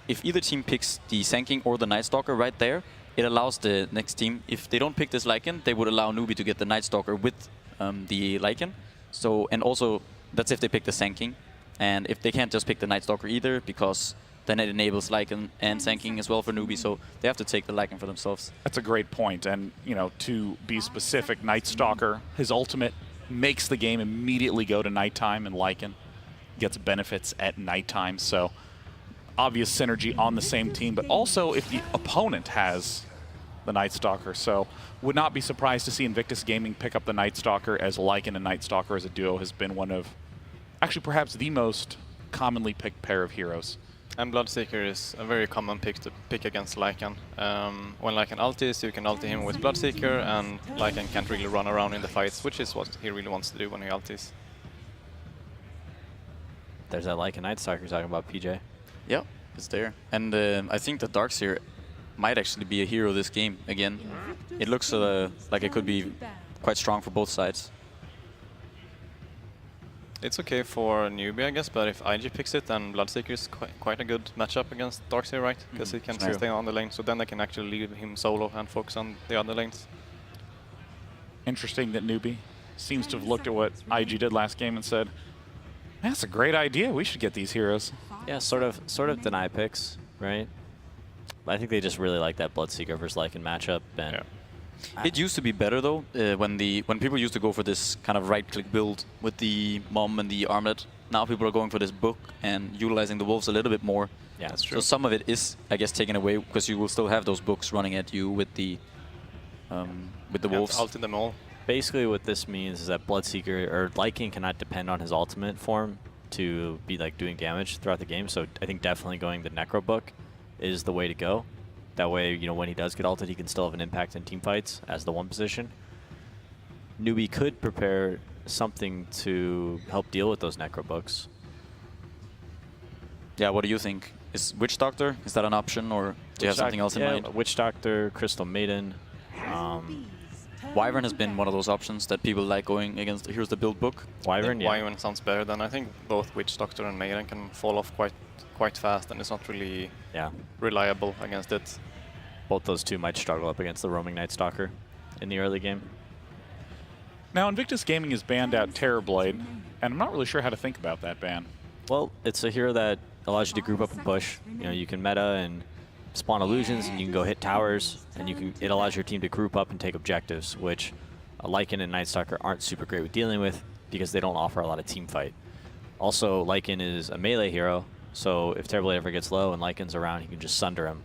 if either team picks the Sanking or the Night Stalker right there, it allows the next team, if they don't pick this Lycan, they would allow Newbee to get the Night Stalker with the Lycan. So, and also, that's if they pick the Sanking. And if they can't just pick the Night Stalker either, because then it enables Lycan and Sanking as well for Newbee, so they have to take the Lycan for themselves. That's a great point, and you know, to be specific, Night Stalker, his ultimate makes the game immediately go to nighttime, and Lycan gets benefits at nighttime, so obvious synergy on the same team, but also if the opponent has the Night Stalker, so would not be surprised to see Invictus Gaming pick up the Night Stalker, as Lycan and Night Stalker as a duo has been one of, actually perhaps the most commonly picked pair of heroes. And Bloodseeker is a very common pick to pick against Lycan. When Lycan ultis, you can ulti him with Bloodseeker, and Lycan can't really run around in the fights, which is what he really wants to do when he ultis. There's that Lycan Night Stalker you're talking about, PJ. Yeah, it's there. And I think the Darkseer might actually be a hero this game again. It looks like it could be quite strong for both sides. It's okay for Newbee, I guess, but if IG picks it, then Bloodseeker is quite a good matchup against Darkseer, right? Because he can stay on the lane, so then they can actually leave him solo and focus on the other lanes. Interesting that Newbee seems to have looked at what IG did last game and said, that's a great idea, we should get these heroes. Yeah, sort of deny picks, right? I think they just really like that Bloodseeker versus Lycan matchup. And yeah. It used to be better though, when people used to go for this kind of right-click build with the Mom and the Armlet. Now people are going for this book and utilizing the wolves a little bit more. Yeah, that's true. So some of it is, I guess, taken away because you will still have those books running at you with the wolves. Ult in them all. Basically, what this means is that Bloodseeker or Lycan cannot depend on his ultimate form to be like doing damage throughout the game. So I think definitely going the Necro book is the way to go. That way, you know, when he does get ulted, he can still have an impact in team fights as the one position. Newbee could prepare something to help deal with those Necro books. Yeah, what do you think? Is Witch Doctor, is that an option, or do you have something else in mind? Witch Doctor, Crystal Maiden. Wyvern has been one of those options that people like going against. Here's the build book. Wyvern, yeah. Wyvern sounds better than I think both Witch Doctor and Maiden can fall off quite fast, and it's not really reliable against it. Both those two might struggle up against the roaming Night Stalker in the early game. Now, Invictus Gaming has banned out Terrorblade, and I'm not really sure how to think about that ban. Well, it's a hero that allows you to group up and push. You know, you can meta and spawn illusions, and you can go hit towers, and it allows your team to group up and take objectives, which Lycan and Night Stalker aren't super great with dealing with because they don't offer a lot of team fight. Also, Lycan is a melee hero, so if Terrorblade ever gets low and Lycan's around, he can just sunder him.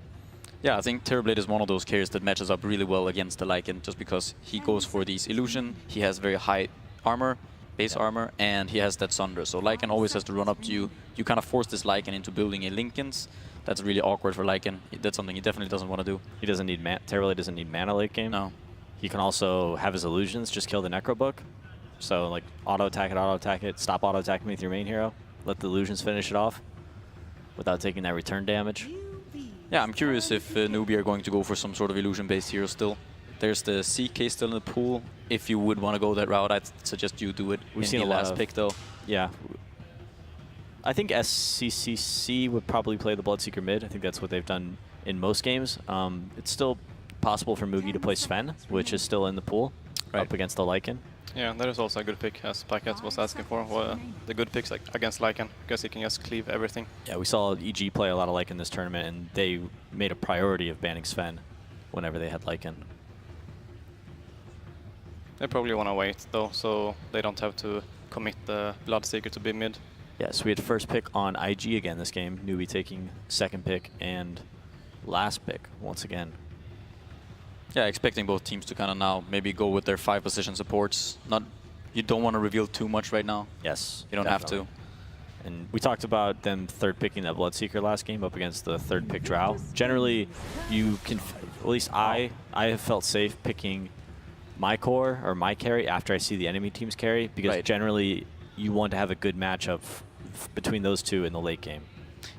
Yeah, I think Terrorblade is one of those carries that matches up really well against the Lycan, just because he goes for these illusion, he has very high armor, base armor, and he has that sunder. So Lycan always has to run up to you. You kind of force this Lycan into building a Linken's. That's really awkward for Lycan. That's something he definitely doesn't want to do. He doesn't need Terrorblade doesn't need mana late game. No. He can also have his illusions just kill the Necro book. So like auto attack it, stop auto attacking with your main hero, let the illusions finish it off without taking that return damage. Yeah, I'm curious if Newbee are going to go for some sort of illusion-based hero still. There's the CK still in the pool. If you would want to go that route, I'd suggest you do it. We've seen the last pick though. Yeah. I think SCCC would probably play the Bloodseeker mid. I think that's what they've done in most games. It's still possible for Mugi to play Sven, which is still in the pool up against the Lycan. Yeah, that is also a good pick, as Packet was asking for. The good picks against Lycan, because he can just cleave everything. Yeah, we saw EG play a lot of Lycan this tournament, and they made a priority of banning Sven whenever they had Lycan. They probably want to wait, though, so they don't have to commit the Bloodseeker to be mid. Yeah, so we had first pick on IG again this game. Newbee taking second pick and last pick once again. Yeah, expecting both teams to kind of now maybe go with their 5 position supports. You don't want to reveal too much right now. Yes, you don't have to. And we talked about them third picking that Bloodseeker last game up against the third pick Drow. Generally, you can, at least I have felt safe picking my core or my carry after I see the enemy team's carry, because generally you want to have a good matchup between those two in the late game.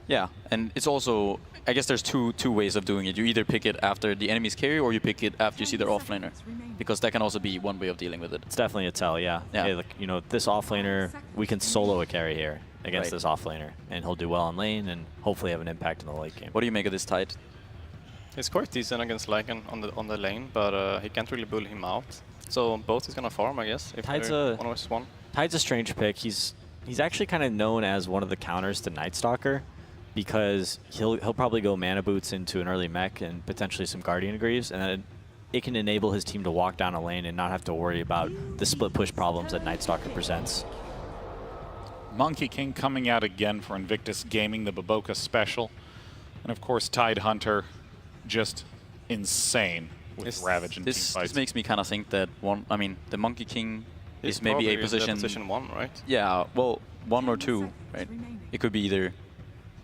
Yeah, and it's also, I guess there's two ways of doing it. You either pick it after the enemy's carry, or you pick it after you see their offlaner, because that can also be one way of dealing with it. It's definitely a tell, yeah. Yeah. Hey, look, you know, this offlaner, we can solo a carry here against this offlaner, and he'll do well on lane and hopefully have an impact in the late game. What do you make of this Tide? He's quite decent against Lycan on the lane, but he can't really bully him out. So both is gonna farm, I guess. If Tide's they're a 1v1. Tide's a strange pick. He's actually kind of known as one of the counters to Night Stalker, because he'll probably go mana boots into an early mech and potentially some Guardian Greaves, and then it can enable his team to walk down a lane and not have to worry about the split push problems that Night Stalker presents. Monkey King coming out again for Invictus Gaming, the Baboka special. And of course, Tide Hunter, just insane with Ravage and team This fights. makes me kind of think that the Monkey King He's is maybe probably a position. position 1, right? Yeah, well, 1 or 2, right? It could be either,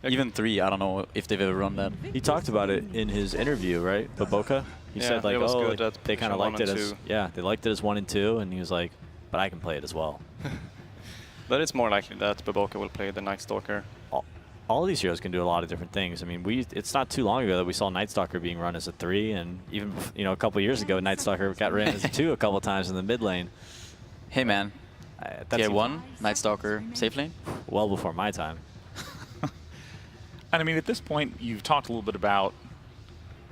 even 3. I don't know if they've ever run that. He talked about it in his interview, right? Baboka? He Yeah, said like, it was oh, good at they kind of position liked it 1 and as 2. yeah, they liked it as 1 and 2, and he was like, but I can play it as well. But it's more likely that Baboka will play the Night Stalker. All of these heroes can do a lot of different things. I mean, it's not too long ago that we saw Night Stalker being run as a 3, and even a couple years ago, Night Stalker got ran as a 2 a couple times in the mid lane. Hey man, That's tier 1, Night Stalker, safe lane? well before my time. And I mean, at this point, you've talked a little bit about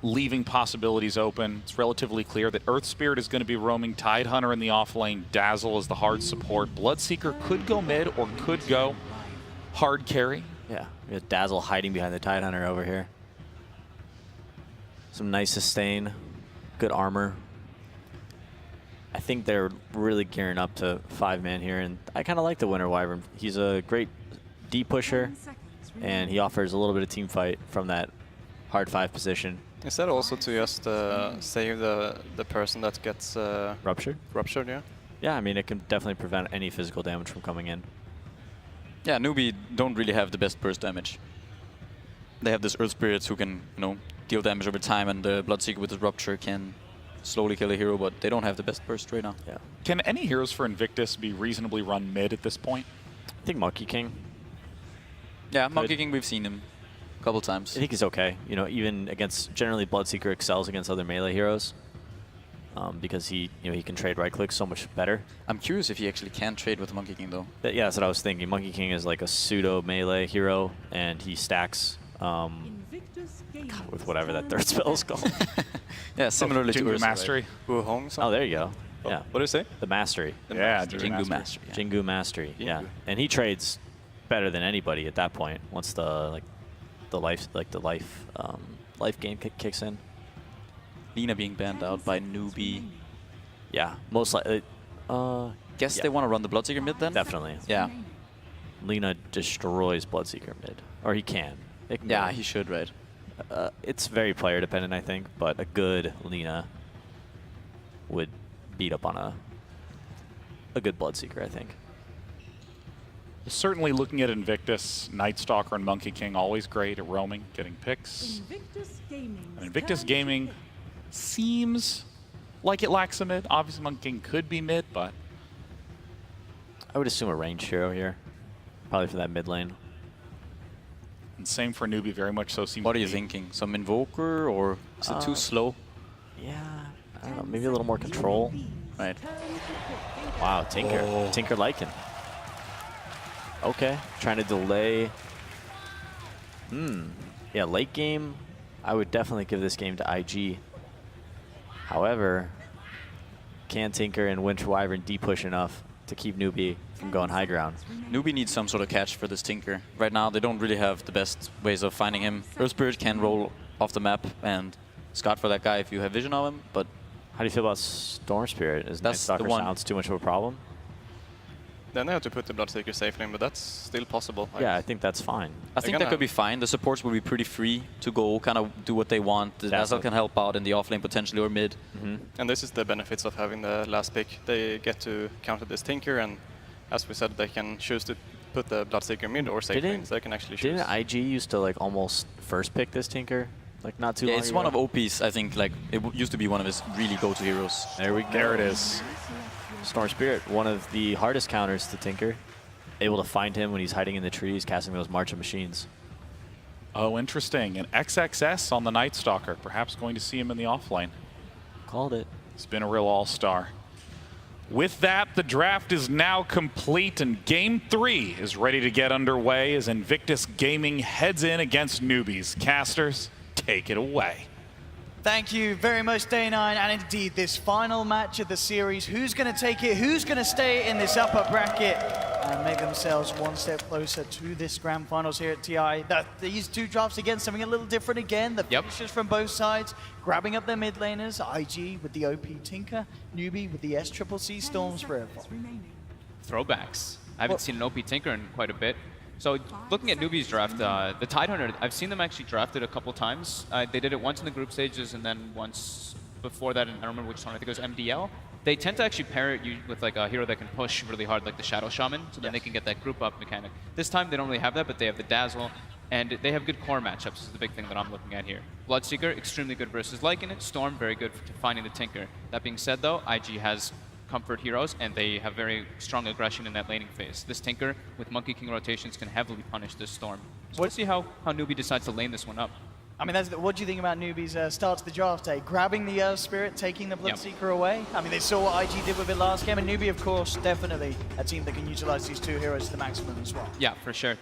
leaving possibilities open. It's relatively clear that Earth Spirit is going to be roaming, Tide Hunter in the off lane, Dazzle is the hard support. Bloodseeker could go mid or could go hard carry. Yeah, we got Dazzle hiding behind the Tide Hunter over here. Some nice sustain, good armor. I think they're really gearing up to 5-man here, and I kind of like the Winter Wyvern. He's a great D pusher, and he offers a little bit of team fight from that hard 5 position. Is that also to just save the person that gets Ruptured? ruptured? Yeah. Yeah, I mean, it can definitely prevent any physical damage from coming in. Yeah, Newbee don't really have the best burst damage. They have this Earth Spirits who can, deal damage over time, and the Bloodseeker with his Rupture can slowly kill a hero, but they don't have the best burst right now. Yeah. Can any heroes for Invictus be reasonably run mid at this point? I think Monkey King. Yeah, Monkey King, we've seen him a couple times. I think he's okay. Even against, generally Bloodseeker excels against other melee heroes. Because he can trade right click so much better. I'm curious if he actually can trade with Monkey King though. Yeah, that's what I was thinking. Monkey King is like a pseudo melee hero, and he stacks with whatever that third spell is called. Yeah, similarly to Jingu Ursa, Mastery. Wu Hong. Oh, there you go. Yeah, What do you say? the Mastery. Yeah, Jingu Mastery. Yeah. Jingu Mastery. Yeah, Jingu. and he trades better than anybody at that point once the life gain kicks in. Lina being banned out by Newbee. Yeah, most likely. Guess Yeah. they want to run the Bloodseeker mid then? Definitely. Yeah. Lina destroys Bloodseeker mid, or he can. It can Yeah, go. he should, right? It's very player dependent, I think, but a good Lina would beat up on a good Bloodseeker, I think. Certainly looking at Invictus, Night Stalker and Monkey King, always great at roaming, getting picks. And Invictus Gaming seems like it lacks a mid. Obviously, Monkey King could be mid, but I would assume a ranged hero here, probably for that mid lane. and same for Newbee, very much so. Seems What to are you be. thinking? Some Invoker, or is it too slow? Yeah, I don't know, maybe a little more control. Right. Wow, Tinker. Tinker Lycan. Okay, trying to delay. Yeah, late game, I would definitely give this game to IG. However, can Tinker and Winter Wyvern D-push enough to keep Newbee from going high ground? Newbee needs some sort of catch for this Tinker. Right now, they don't really have the best ways of finding him. Earth Spirit can roll off the map and scout for that guy if you have vision of him, but How do you feel about Storm Spirit? Is Night That's the Stalker one. sounds too much of a problem? Then they have to put the Bloodseeker safe lane, but that's still possible. Yeah, I think that's fine. I think that could be fine. The supports will be pretty free to go kind of do what they want. The Dazzle can help out in the offlane potentially or mid. And this is the benefits of having the last pick. They get to counter this Tinker, and as we said, they can choose to put the Bloodseeker mid or safe lane, so they can actually choose. Didn't IG used to like almost first pick this Tinker? Like not too Yeah, long it's ago? one of OP's, I think, like, it used to be one of his really go-to heroes. There we go. There it is. Storm Spirit, one of the hardest counters to Tinker. Able to find him when he's hiding in the trees, casting those March of Machines. Oh, interesting. An XXS on the Night Stalker. Perhaps going to see him in the offlane. Called it. He's been a real all-star. With that, the draft is now complete, and Game 3 is ready to get underway as Invictus Gaming heads in against Newbees. Casters, take it away. Thank you very much, Day9, and indeed, this final match of the series, who's going to take it, who's going to stay in this upper bracket and make themselves one step closer to this grand finals here at TI. These two drafts, again, something a little different again, the finishers from both sides, grabbing up their mid laners, IG with the OP Tinker, Newbee with the SCCC Storm Spirit. Throwbacks. I haven't seen an OP Tinker in quite a bit. So looking at Newbee's draft, the Tidehunter, I've seen them actually drafted a couple times. They did it once in the group stages and then once before that, and I don't remember which one, I think it was MDL. They tend to actually pair it with like a hero that can push really hard, like the Shadow Shaman, so then they can get that group up mechanic. This time they don't really have that, but they have the Dazzle, and they have good core matchups is the big thing that I'm looking at here. Bloodseeker, extremely good versus Lycan. Storm, very good for finding the Tinker. That being said though, IG has comfort heroes, and they have very strong aggression in that laning phase. This Tinker with Monkey King rotations can heavily punish this Storm. So we'll see how Newbee decides to lane this one up. I mean, what do you think about Newbee's start to the draft day? Grabbing the Earth Spirit, taking the Bloodseeker away? I mean, they saw what IG did with it last game, and Newbee, of course, definitely a team that can utilize these two heroes to the maximum as well. Yeah, for sure.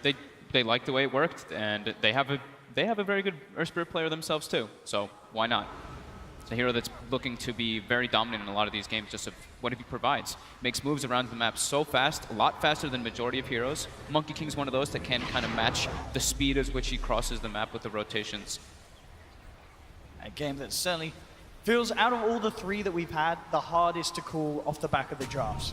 They like the way it worked, and they have a very good Earth Spirit player themselves too. So why not? It's a hero that's looking to be very dominant in a lot of these games, just of what he provides. Makes moves around the map so fast, a lot faster than majority of heroes. Monkey King's one of those that can kind of match the speed at which he crosses the map with the rotations. A game that certainly feels, out of all the three that we've had, the hardest to call off the back of the drafts.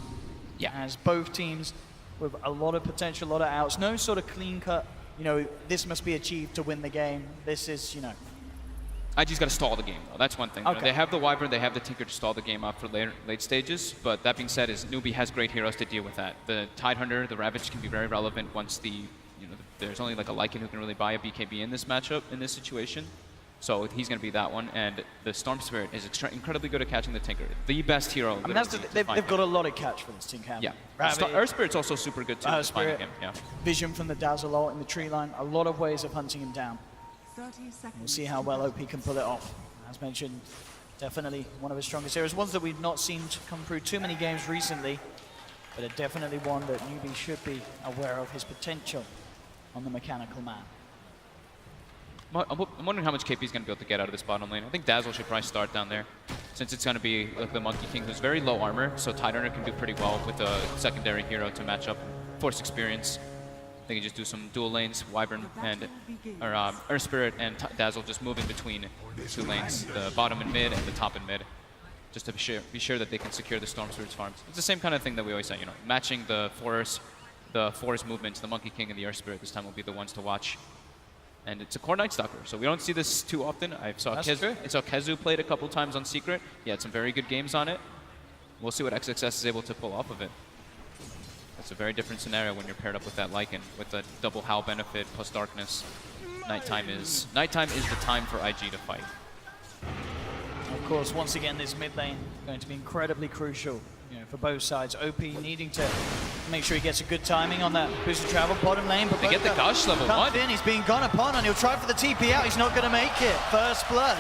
Yeah. As both teams with a lot of potential, a lot of outs, no sort of clean cut, you know, this must be achieved to win the game. This is, you know. IG's got to stall the game, though. That's one thing. Okay. You know, they have the Wyvern, they have the Tinker to stall the game out for late stages, but that being said, Newbee has great heroes to deal with that. The Tidehunter, the Ravage can be very relevant once there's only like a Lycan who can really buy a BKB in this matchup, in this situation. So he's going to be that one, and the Storm Spirit is incredibly good at catching the Tinker. The best hero. I mean, they've got a lot of catch for this Tinker. Yeah. Ravage, Earth Spirit's also super good too. Spirit, him. Yeah. Vision from the Dazzle ult in the tree line. A lot of ways of hunting him down. We'll see how well OP can pull it off. As mentioned, definitely one of his strongest heroes. Ones that we've not seen come through too many games recently, but definitely one that Newbee should be aware of his potential on the mechanical map. I'm wondering how much KP is going to be able to get out of this bottom lane. I think Dazzle should probably start down there, since it's going to be like the Monkey King, who's very low armor, so Tidehunter can do pretty well with a secondary hero to match up. Force experience. They can just do some dual lanes, Wyvern and Earth Spirit and Dazzle just moving between the two lanes, the bottom and mid and the top and mid, just to be sure that they can secure the Storm Spirit's farms. It's the same kind of thing that we always say, you know, matching the forest movements, the Monkey King and the Earth Spirit this time will be the ones to watch. And it's a core Night Stalker, so we don't see this too often. I saw Kezu played a couple times on Secret. He had some very good games on it. We'll see what XXS is able to pull off of it. It's a very different scenario when you're paired up with that Lycan, with the double Howl benefit plus darkness. Nighttime is the time for IG to fight. Of course, once again, this mid lane going to be incredibly crucial, you know, for both sides. OP needing to make sure he gets a good timing on that boosted travel. Bottom lane, but they get the Gush level 1. He's being gone upon, and he'll try for the TP out. He's not going to make it. First blood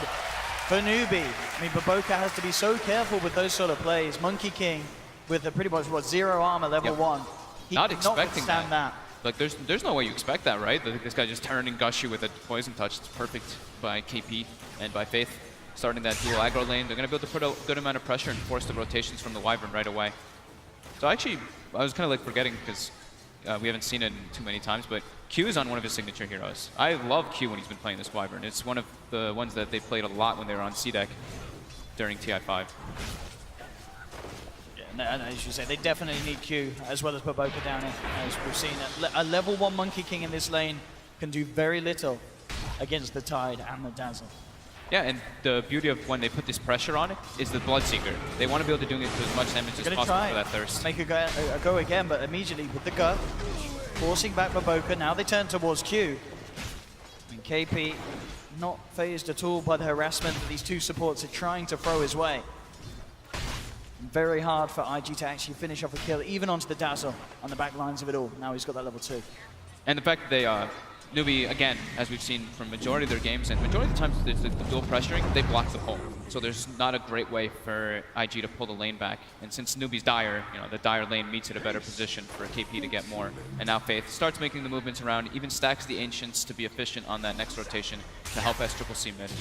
for Newbee. I mean, Baboka has to be so careful with those sort of plays. Monkey King with a pretty much, zero armor, level 1. He not expecting that. Like, there's no way you expect that, right? This guy just turning Gush you with a Poison Touch. It's perfect by KP and by Faith. Starting that dual aggro lane, they're going to be able to put a good amount of pressure and force the rotations from the Wyvern right away. So actually, I was kind of like forgetting because we haven't seen it too many times, but Q is on one of his signature heroes. I love Q when he's been playing this Wyvern. It's one of the ones that they played a lot when they were on C-Deck during TI5. And as you say, they definitely need Q as well as Baboka down here. As we've seen, a level 1 Monkey King in this lane can do very little against the Tide and the Dazzle. Yeah, and the beauty of when they put this pressure on it is the Bloodseeker. They want to be able to do as much damage as possible for that thirst. Make a go again, but immediately with the go, forcing back Baboka. Now they turn towards Q. I mean, KP not phased at all by the harassment that these two supports are trying to throw his way. Very hard for IG to actually finish off a kill, even onto the Dazzle on the back lines of it all. Now he's got that level 2. And the fact that Newbee, again, as we've seen from majority of their games, and majority of the times there's the dual pressuring, they block the pull. So there's not a great way for IG to pull the lane back. And since Newbee's dire, the dire lane meets at a better position for KP to get more. And now Faith starts making the movements around, even stacks the Ancients to be efficient on that next rotation to help SCCC mid.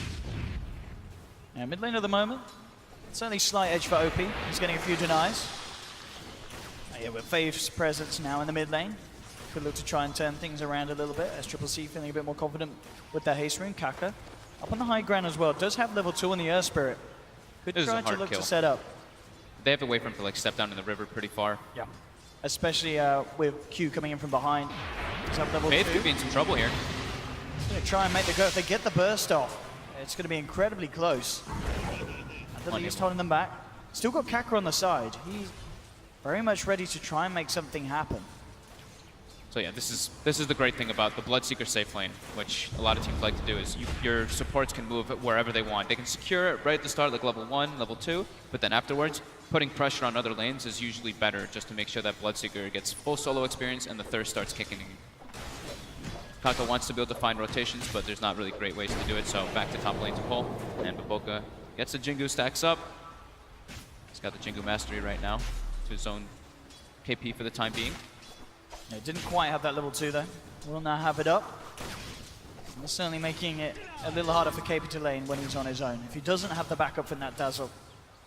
Yeah, mid lane at the moment. Certainly slight edge for OP. He's getting a few denies. Yeah, with Faith's presence now in the mid lane. Could look to try and turn things around a little bit. SCCC feeling a bit more confident with their haste rune. Kaka up on the high ground as well. Does have level 2 on the Earth Spirit. Could try to look to set up. They have to wait for him to like step down in the river pretty far. Yeah. Especially with Q coming in from behind. He's up level 2. Faith could be in some trouble here. He's going to try and make the go. If they get the burst off, it's going to be incredibly close. At the least holding them back. Still got Kaka on the side. He's very much ready to try and make something happen. So yeah, this is the great thing about the Bloodseeker safe lane, which a lot of teams like to do, is your supports can move it wherever they want. They can secure it right at the start, like level 1, level 2, but then afterwards, putting pressure on other lanes is usually better, just to make sure that Bloodseeker gets full solo experience and the thirst starts kicking in. Kaka wants to be able to find rotations, but there's not really great ways to do it, so back to top lane to pull, and Baboka gets the Jingu, stacks up. He's got the Jingu mastery right now to his own KP for the time being. Yeah, didn't quite have that level 2 though. Will now have it up. And certainly making it a little harder for KP to lane when he's on his own. If he doesn't have the backup from that Dazzle,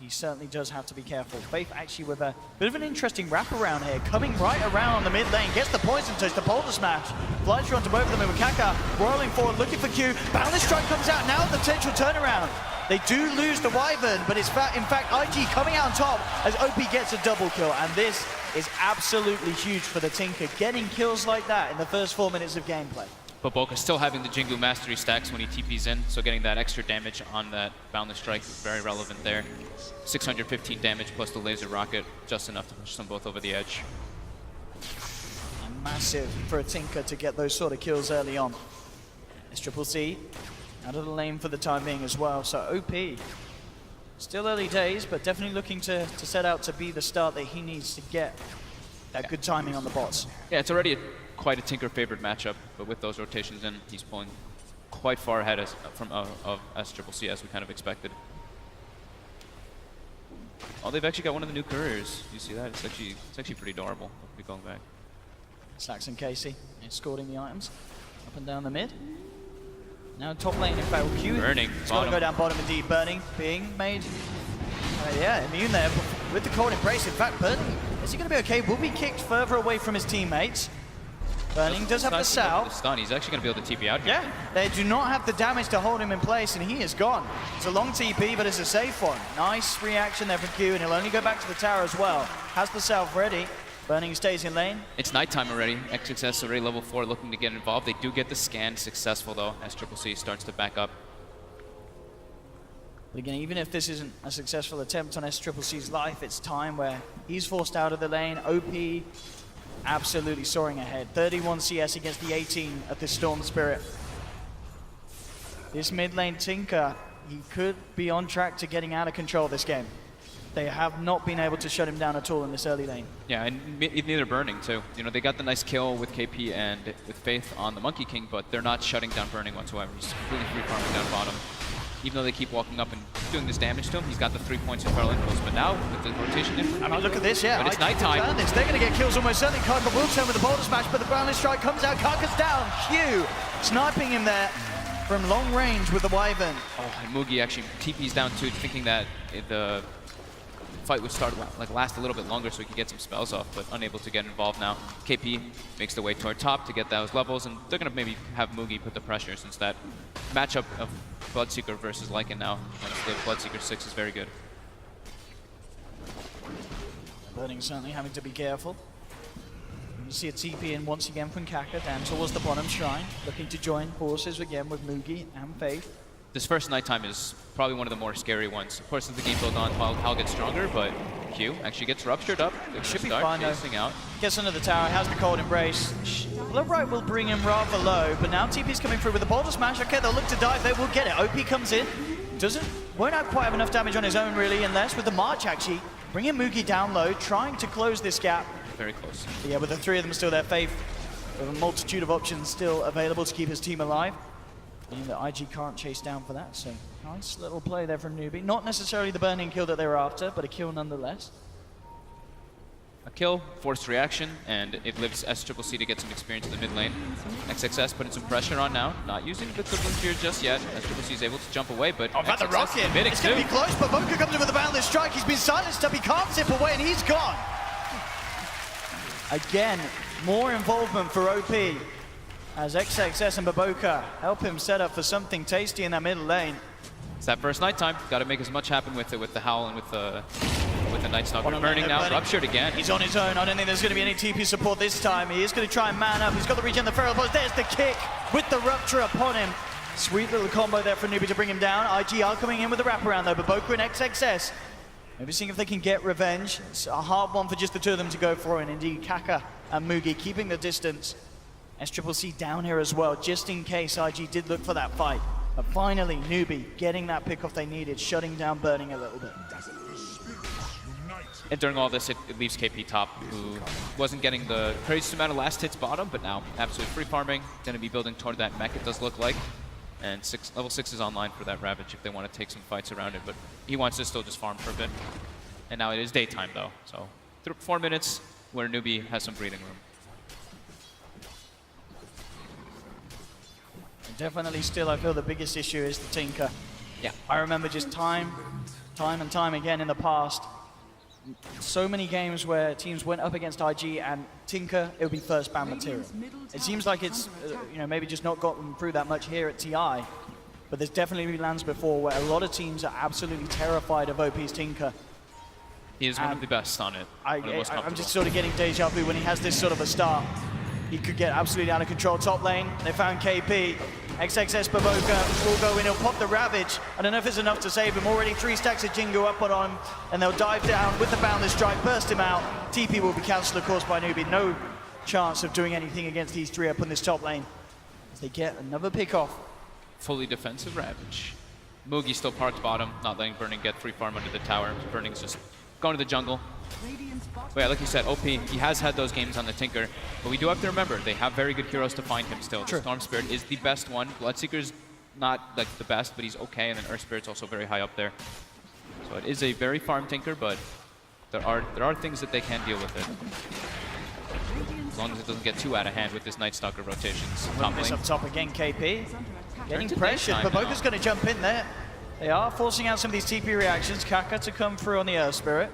he certainly does have to be careful. Faith actually with a bit of an interesting wraparound here, coming right around on the mid lane, gets the poison touch, the boulder smash, flies through onto both of them with Kaka, rolling forward, looking for Q. Boundless Strike comes out, now the potential turnaround. They do lose the Wyvern, but it's in fact IG coming out on top as OP gets a double kill, and this is absolutely huge for the Tinker, getting kills like that in the first 4 minutes of gameplay. Baboka still having the Jingu mastery stacks when he TPs in, so getting that extra damage on that Boundless Strike is very relevant there. 615 damage plus the laser rocket, just enough to push them both over the edge. And massive for a Tinker to get those sort of kills early on. SCCC out of the lane for the time being as well, so OP. Still early days, but definitely looking to set out to be the start that he needs to get that good timing on the bots. Yeah, it's already quite a Tinker favored matchup, but with those rotations in, he's pulling quite far ahead of SCCC as we kind of expected. Oh, they've actually got one of the new couriers. You see that? It's actually pretty adorable. I'll be going back. Saxon Casey escorting the items up and down the mid. Now top lane, in fact, with Q. Burning. It's got to go down bottom indeed. Burning being made, yeah, immune there with the cold embrace. In fact, Burning, is he going to be okay? Will be kicked further away from his teammates. Burning does have the salve. Stun. He's actually going to be able to TP out here. Yeah, they do not have the damage to hold him in place, and he is gone. It's a long TP, but it's a safe one. Nice reaction there from Q, and he'll only go back to the tower as well. Has the salve ready. Burning stays in lane. It's nighttime already. XXS already level 4 looking to get involved. They do get the scan successful though, as SCCC starts to back up. But again, even if this isn't a successful attempt on SCCC's life, it's time where he's forced out of the lane. OP absolutely soaring ahead. 31 CS against the 18 of the Storm Spirit. This mid lane Tinker, he could be on track to getting out of control this game. They have not been able to shut him down at all in this early lane. Yeah, and neither Burning too. They got the nice kill with KP and with Faith on the Monkey King, but they're not shutting down Burning whatsoever. He's completely free farming down bottom. Even though they keep walking up and doing this damage to him, he's got the 3 points of Feral Impulse. But now, with the rotation in, I mean, look at this, yeah. But it's nighttime. They're going to get kills almost certainly. Kaka will turn with the boulder smash, but the Boundless Strike comes out. Kaka's down. Q sniping him there from long range with the Wyvern. Oh, and Mugi actually TP's down too, thinking that the fight would last a little bit longer so he could get some spells off, but unable to get involved now. KP makes the way toward top to get those levels, and they're going to maybe have Mugi put the pressure, since that matchup of Bloodseeker versus Lycan now against the Bloodseeker 6 is very good. Burning certainly having to be careful. You see a TP in once again from Kaka down towards the bottom shrine, looking to join forces again with Mugi and Faith. This first nighttime is probably one of the more scary ones. Of course, as the game goes on, Hal gets stronger, but Q actually gets ruptured up. Should be fine though. Out. Gets under the tower, has the cold embrace. Low right will bring him rather low, but now TP's coming through with the boulder smash. Okay, they'll look to dive, they will get it. OP comes in, won't have quite have enough damage on his own really, unless with the March actually, bringing Mugi down low, trying to close this gap. Very close. But yeah, with the 3 of them still there, Faith with a multitude of options still available to keep his team alive. Meaning that IG can't chase down for that, so nice little play there from Newbee. Not necessarily the burning kill that they were after, but a kill nonetheless. A kill, forced reaction, and it leaves SCCC to get some experience in the mid lane. XXS putting some pressure on now, not using the Crippling Spear just yet. SCCC is able to jump away, but Oh, about the rocket! committing It's going to be close, but Boca comes in with a boundless strike. He's been silenced up, he can't zip away, and he's gone. Again, more involvement for OP as XXS and Baboka help him set up for something tasty in that middle lane. It's that first nighttime. Got to make as much happen with it, with the Howl and with the Night Stalker. Burning now, Burning. ruptured again. He's on his own. I don't think there's going to be any TP support this time. He is going to try and man up. He's got the regen, the Feral Pulse. There's the kick with the rupture upon him. Sweet little combo there for Newbee to bring him down. IG are coming in with a wraparound though. Baboka and XXS. Maybe seeing if they can get revenge. It's a hard one for just the two of them to go for, and indeed Kaka and Mugi keeping the distance. SCCC down here as well, just in case IG did look for that fight. But finally, Newbee getting that pick-off they needed, shutting down Burning a little bit. And during all this, it leaves KP top, who wasn't getting the crazy amount of last hits bottom, but now absolutely free farming. Going to be building toward that mech, it does look like. And level 6 is online for that Ravage if they want to take some fights around it, but he wants to still just farm for a bit. And now it is daytime though, so 4 minutes where Newbee has some breathing room. Definitely still, I feel the biggest issue is the Tinker. Yeah. I remember just time and time again in the past, so many games where teams went up against IG and Tinker, it would be first ban material. It seems like it's, maybe just not gotten through that much here at TI, but there's definitely been lands before where a lot of teams are absolutely terrified of OP's Tinker. He is one of the best on it. I'm just sort of getting deja vu when he has this sort of a start. He could get absolutely out of control. Top lane, they found KP. XXS Baboka will go in, he'll pop the Ravage. I don't know if it's enough to save him. Already 3 stacks of Jingu up on him, and they'll dive down with the Boundless Strike, burst him out. TP will be cancelled, of course, by Newbee. No chance of doing anything against these 3 up on this top lane. As they get another pick off. Fully defensive Ravage. Mugi still parked bottom, not letting Burning get free farm under the tower. Burning's just going to the jungle. But yeah, like you said, OP, he has had those games on the Tinker, but we do have to remember, they have very good heroes to find him still. The Storm Spirit is the best one. Bloodseeker's not like the best, but he's okay, and then Earth Spirit's also very high up there. So it is a very farm Tinker, but there are things that they can deal with it. As long as it doesn't get too out of hand with this Night Stalker rotations. Top This lane. up top again, KP. Getting to pressured, daytime but now. Boka's going to jump in there. They are forcing out some of these TP reactions. Kaka to come through on the Earth Spirit.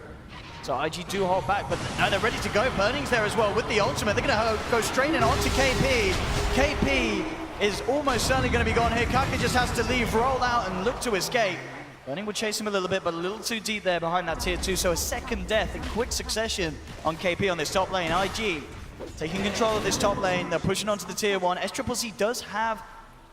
So IG do hold back, but now they're ready to go. Burning's there as well with the ultimate. They're going to go straight in onto KP. KP is almost certainly going to be gone here. Kaka just has to leave, roll out, and look to escape. Burning will chase him a little bit, but a little too deep there behind that tier 2. So a second death in quick succession on KP on this top lane. IG taking control of this top lane. They're pushing onto the tier 1. SCCC does have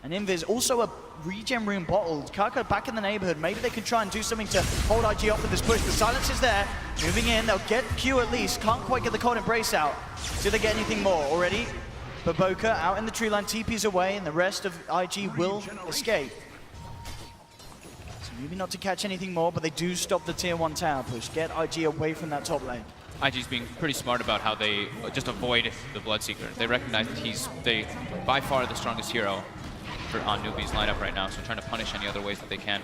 an Invis, also a regen rune bottled. Kaka back in the neighborhood. Maybe they can try and do something to hold IG off with this push. The silence is there. Moving in, they'll get Q at least. Can't quite get the cold embrace out. Do they get anything more already? Baboka out in the tree line, TP's away, and the rest of IG will escape. So maybe not to catch anything more, but they do stop the tier 1 tower push. Get IG away from that top lane. IG's being pretty smart about how they just avoid the Bloodseeker. They recognize that he's by far the strongest hero on Newbee's lineup right now, so trying to punish any other ways that they can.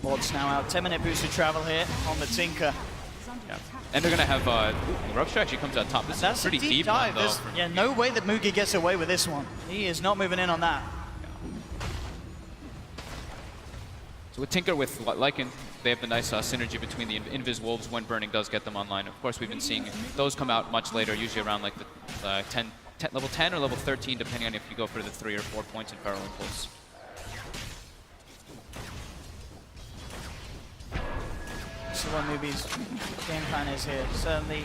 Bots now out, 10-minute boosted travel here on the Tinker. Yeah. And they're going to have, the Rupture actually comes out top. This That's is a pretty a deep one, dive. though. Yeah, no way that Mugi gets away with this one. He is not moving in on that. So with Tinker, with Lycan, they have the nice synergy between the Invis Wolves when Burning does get them online. Of course, we've been seeing those come out much later, usually around like the level 10 or level 13, depending on if you go for the 3 or 4 points in Feral Impulse. So what Newbee's game plan is here. Certainly,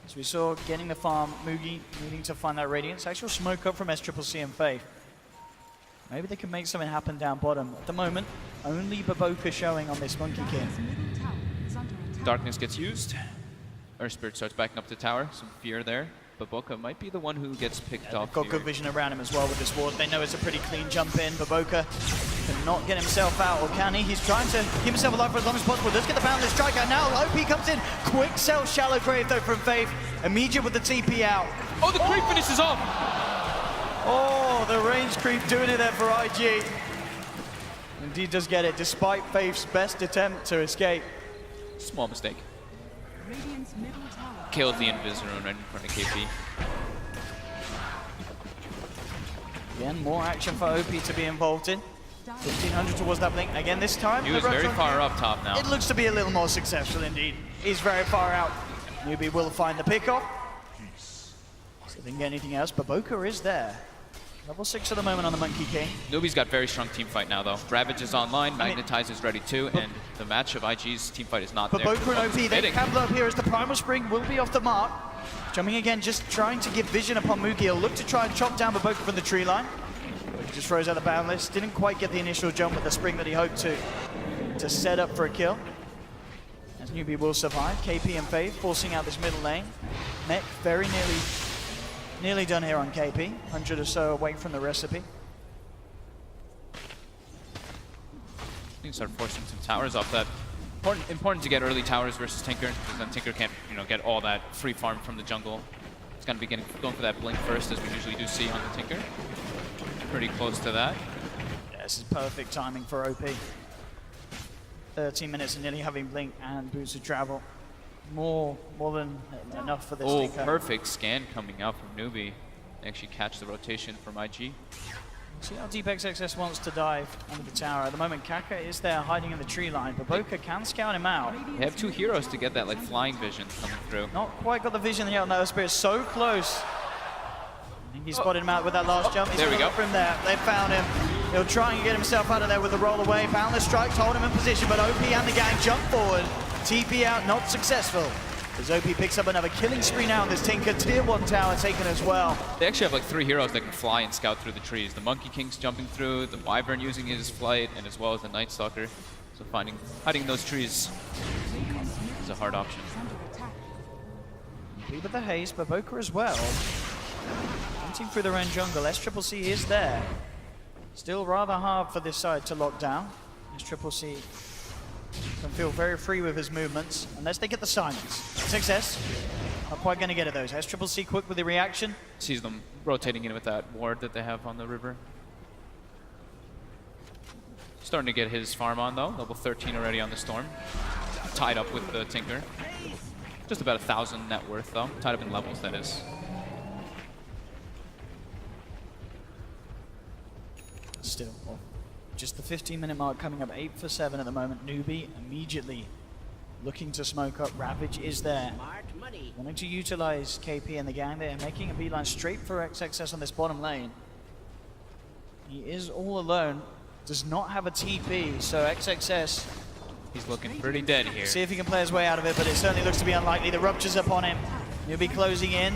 as we saw, getting the farm, Mugi needing to find that Radiance. Actual smoke up from SCCC and Faith. Maybe they can make something happen down bottom. At the moment, only Baboka showing on this Monkey King. Darkness gets used. Earth Spirit starts backing up the tower. Some fear there. Baboka might be the one who gets picked off Got here. good vision around him as well with this ward. They know it's a pretty clean jump in. Baboka cannot get himself out, or can he? He's trying to keep himself alive for as long as possible. Let's get the boundless strike out now. OP comes in. Quick sell, shallow grave though from Faith. Immediate with the TP out. Oh, the creep finishes off! Oh, the range creep doing it there for IG. Indeed does get it, despite Faith's best attempt to escape. Small mistake. Kills the Invis rune right in front of KP. Again, more action for OP to be involved in. 1500 towards that blink. Again, this time. He was very far up top now. It looks to be a little more successful indeed. He's very far out. Newbee will find the pickoff. So didn't get anything else. Baboka is there. Level 6 at the moment on the Monkey King. Newbee's got very strong team fight now though. Ravage is online, Magnetize is ready too, and the match of IG's team fight is not there. Baboka and OP, they Hitting. can blow up here as the Primal Spring will be off the mark. Jumping again, just trying to give vision upon Mugi. He'll look to try and chop down Baboka from the tree line. But he just throws out the boundless. Didn't quite get the initial jump with the spring that he hoped to set up for a kill. As Newbee will survive. KP and Faith forcing out this middle lane. Mech very nearly done here on KP. 100 or so away from the recipe. You can start forcing some towers off that. Important to get early towers versus Tinker, because then Tinker can't, get all that free farm from the jungle. It's gonna be going for that blink first, as we usually do see on the Tinker. Pretty close to that. Yeah, this is perfect timing for OP. 13 minutes and nearly having blink and boots of travel. More than enough for this Oh, Tinker. perfect scan coming out from Newbee. They actually catch the rotation from IG. See how deep XXS wants to dive under the tower. At the moment, Kaka is there hiding in the tree line. Baboka can scout him out. They have two heroes to get that flying vision coming through. Not quite got the vision yet on that Spirit. So close. I think he spotted him out with that last jump. He's there we gonna go. look for him there. They found him. He'll try and get himself out of there with the roll away. Boundless strike to hold him in position, but OP and the gang jump forward. TP out, not successful. As OP picks up another killing spree now on this Tinker. Tier 1 tower taken as well. They actually have 3 heroes that can fly and scout through the trees. The Monkey King's jumping through, the Wyvern using his flight, and as well as the Night Stalker. So hiding those trees is a hard option. With the haste, Baboka as well. Hunting through their own jungle. SCCC is there. Still rather hard for this side to lock down. SCCC can feel very free with his movements, unless they get the silence. Success. Not quite going to get it though. SCCC quick with the reaction. Sees them rotating in with that ward that they have on the river. Starting to get his farm on though. Level 13 already on the Storm. Tied up with the Tinker. Just about 1,000 net worth though. Tied up in levels, that is. Still, well, just the 15-minute mark coming up, 8 for 7 at the moment. Newbee immediately looking to smoke up. Ravage is there. Wanting to utilize KP and the gang there, making a beeline straight for XXS on this bottom lane. He is all alone, does not have a TP, so XXS... He's looking pretty dead here. See if he can play his way out of it, but it certainly looks to be unlikely. The rupture's upon him. Newbee closing in.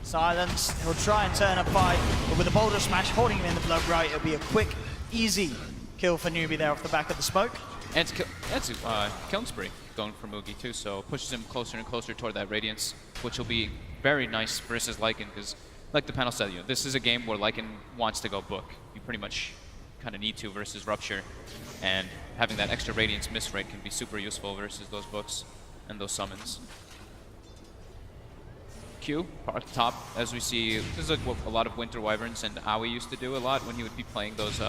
Silence. He'll try and turn a fight, but with a boulder smash holding him in the blood right, it'll be a quick, easy kill for Newbee there off the back of the smoke. And it's killing spree going for Mugi too, so pushes him closer and closer toward that Radiance, which will be very nice versus Lycan, because like the panel said, this is a game where Lycan wants to go book. You pretty much kind of need to versus Rupture, and having that extra Radiance miss rate can be super useful versus those books and those summons. Q, at the top, as we see, this is what a lot of Winter Wyverns and Aoi used to do a lot when he would be playing those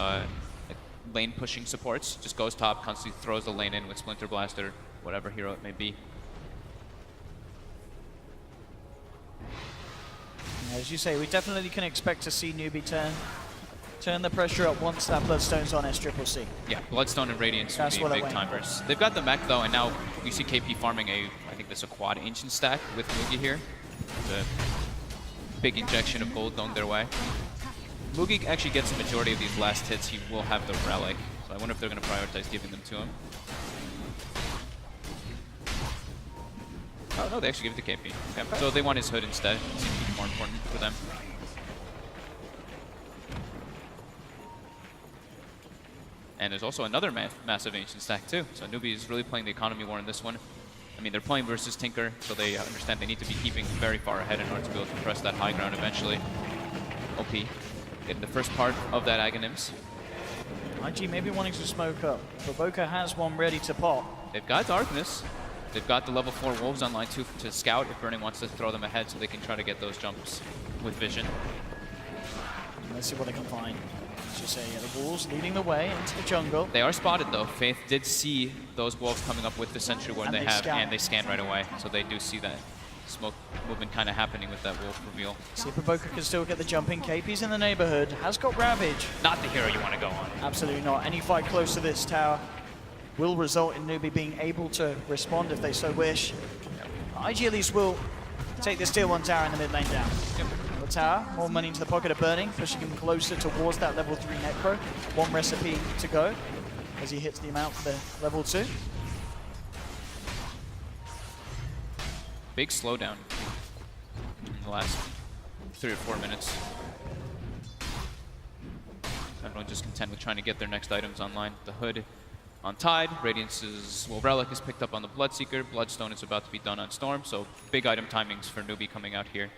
lane pushing supports. Just goes top, constantly throws the lane in with Splinter Blast or whatever hero it may be. As you say, we definitely can expect to see Newbee turn the pressure up once that Bloodstone's on SCCC. Yeah, Bloodstone and Radiance would be big timers. They've got the mech though, and now you see KP farming I think this is a quad Ancient stack with Mugi here. The big injection of gold going their way. Mugi actually gets the majority of these last hits. He will have the Relic, so I wonder if they're going to prioritize giving them to him. Oh no, they actually give it to KP. Okay. So they want his hood instead. It seems to be more important for them. And there's also another massive Ancient stack too. So Newbee is really playing the economy war in this one. I mean, they're playing versus Tinker, so they understand they need to be keeping very far ahead in order to be able to press that high ground eventually. OP getting the first part of that Aghanims. IG maybe wanting to smoke up, but Boca has one ready to pop. They've got Darkness. They've got the level 4 Wolves online too to scout if Burning wants to throw them ahead so they can try to get those jumps with vision. Let's see what they can find. As you say, the Wolves leading the way into the jungle. They are spotted though. Faith did see those wolves coming up with the sentry ward they have, scan. and they scan right away. So they do see that smoke movement kind of happening with that wolf reveal. See if Boca can still get the jump in. KP's in the neighborhood, has got Ravage. Not the hero you want to go on. Absolutely not. Any fight close to this tower will result in Newbee being able to respond if they so wish. IG at least will take this tier 1 tower in the mid lane down. The tower, more money into the pocket of Burning, pushing him closer towards that level 3 necro. One recipe to go as he hits the amount for the level 2. Big slowdown in the last 3 or 4 minutes. Everyone just content with trying to get their next items online. The Hood on Tide, Radiance's, well, Relic is picked up on the Bloodseeker, Bloodstone is about to be done on Storm, so big item timings for Newbee coming out here.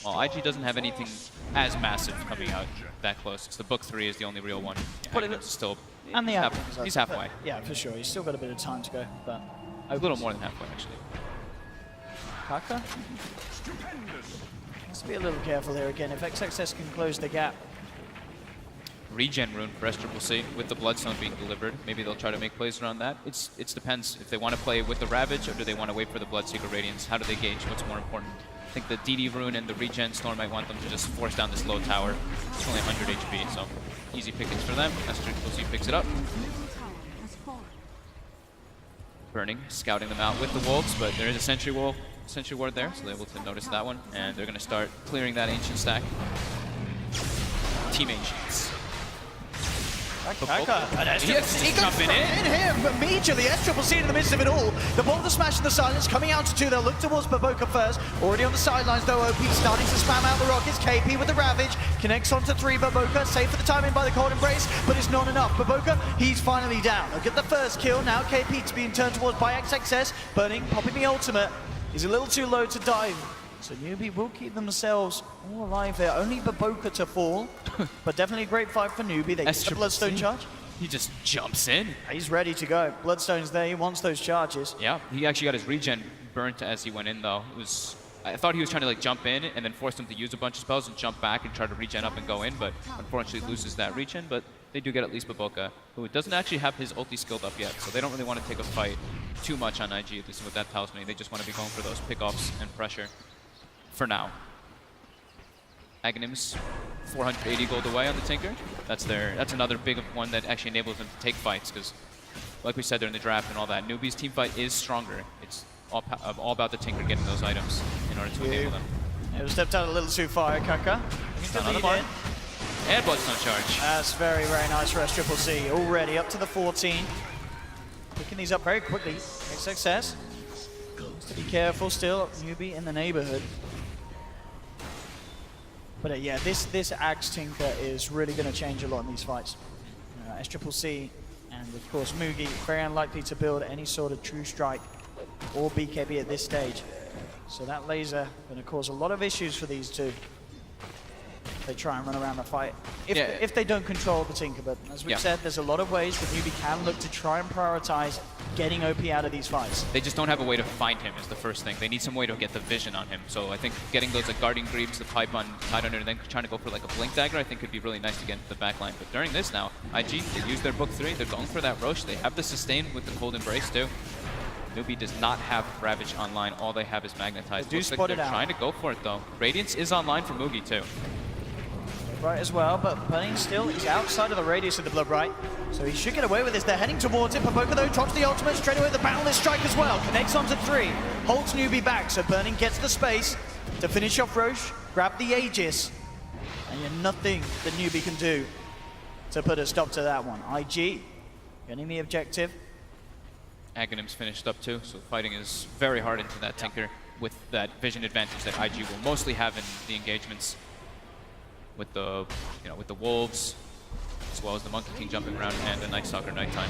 Well, IG doesn't have anything as massive coming out that close. It's the Book 3 is the only real one. It's still, And the he's halfway. Yeah, for sure. He's still got a bit of time to go, but A little more than halfway, actually. Kaka has to be a little careful here again. If XXS can close the gap. Regen rune for SCCC with the Bloodstone being delivered. Maybe they'll try to make plays around that. It depends if they want to play with the Ravage or do they want to wait for the Bloodseeker Radiance. How do they gauge what's more important? I think the DD rune and the Regen Storm might want them to just force down this low tower. It's only 100 HP, so easy pickings for them. SCCC picks it up. Burning, scouting them out with the Wolves, but there is a sentry ward there, so they're able to notice that one, and they're going to start clearing that Ancient stack. Team Ancients. Kaka, and He's jumping in. him immediately. SCCC in the midst of it all. The boulder smash in the silence coming out to 2. They'll look towards Baboka first. Already on the sidelines though. OP starting to spam out the rockets. KP with the Ravage connects onto 3. Baboka safe for the timing by the cold embrace, but it's not enough. Baboka, he's finally down. They'll get the first kill. Now KP to being turned towards by XXS. Burning, popping the ultimate. He's a little too low to dive. So Newbee will keep themselves all alive there. Only Baboka to fall, but definitely a great fight for Newbee. They get the Bloodstone charge. He just jumps in. He's ready to go. Bloodstone's there. He wants those charges. Yeah, he actually got his regen burnt as he went in though. I thought he was trying to like jump in and then force him to use a bunch of spells and jump back and try to regen up and go in, but unfortunately loses that regen. But they do get at least Baboka, who doesn't actually have his ulti skilled up yet, so they don't really want to take a fight too much on IG, at least what that tells me. They just want to be going for those pickoffs and pressure for now. Aghanims, 480 gold away on the Tinker. That's another big one that actually enables them to take fights, because like we said during the draft and all that, Newbee's team fight is stronger. It's all about the Tinker getting those items in order to enable them. It stepped out a little too far, Kaka. On the mark. And Bloodstone charge. That's very, very nice for SCCC. Already up to the 14. Picking these up very quickly. Great success. Has to be careful still. Newbee in the neighborhood. But yeah, this Axe Tinker is really going to change a lot in these fights. SCCC and of course Mugi very unlikely to build any sort of true strike or BKB at this stage. So that laser going to cause a lot of issues for these two. They try and run around the fight. If they don't control the Tinker, but as we've said, there's a lot of ways that Newbee can look to try and prioritize getting OP out of these fights. They just don't have a way to find him is the first thing. They need some way to get the vision on him. So I think getting those like Guardian Greaves, the pipe on Tide Under, and then trying to go for like a Blink Dagger, I think could be really nice to get into the back line. But during this now, IG, they use their Book 3, they're going for that Roche, they have the sustain with the Cold Embrace too. Newbee does not have Ravage online, all they have is Magnetized. They do spot it out. Trying to go for it though. Radiance is online for Mugi too. Right as well, but Burning still is outside of the radius of the Blood Right, so he should get away with this. They're heading towards it. Baboka though drops the ultimate straight away. The Boundless Strike as well connects onto 3, holds Newbee back, so Burning gets the space to finish off Roche, grab the Aegis, and you're nothing that Newbee can do to put a stop to that one. IG getting the objective. Aghanim's finished up too, so fighting is very hard into that Tinker with that vision advantage that IG will mostly have in the engagements. With the, with the Wolves, as well as the Monkey King jumping around and the Night Stalker nighttime.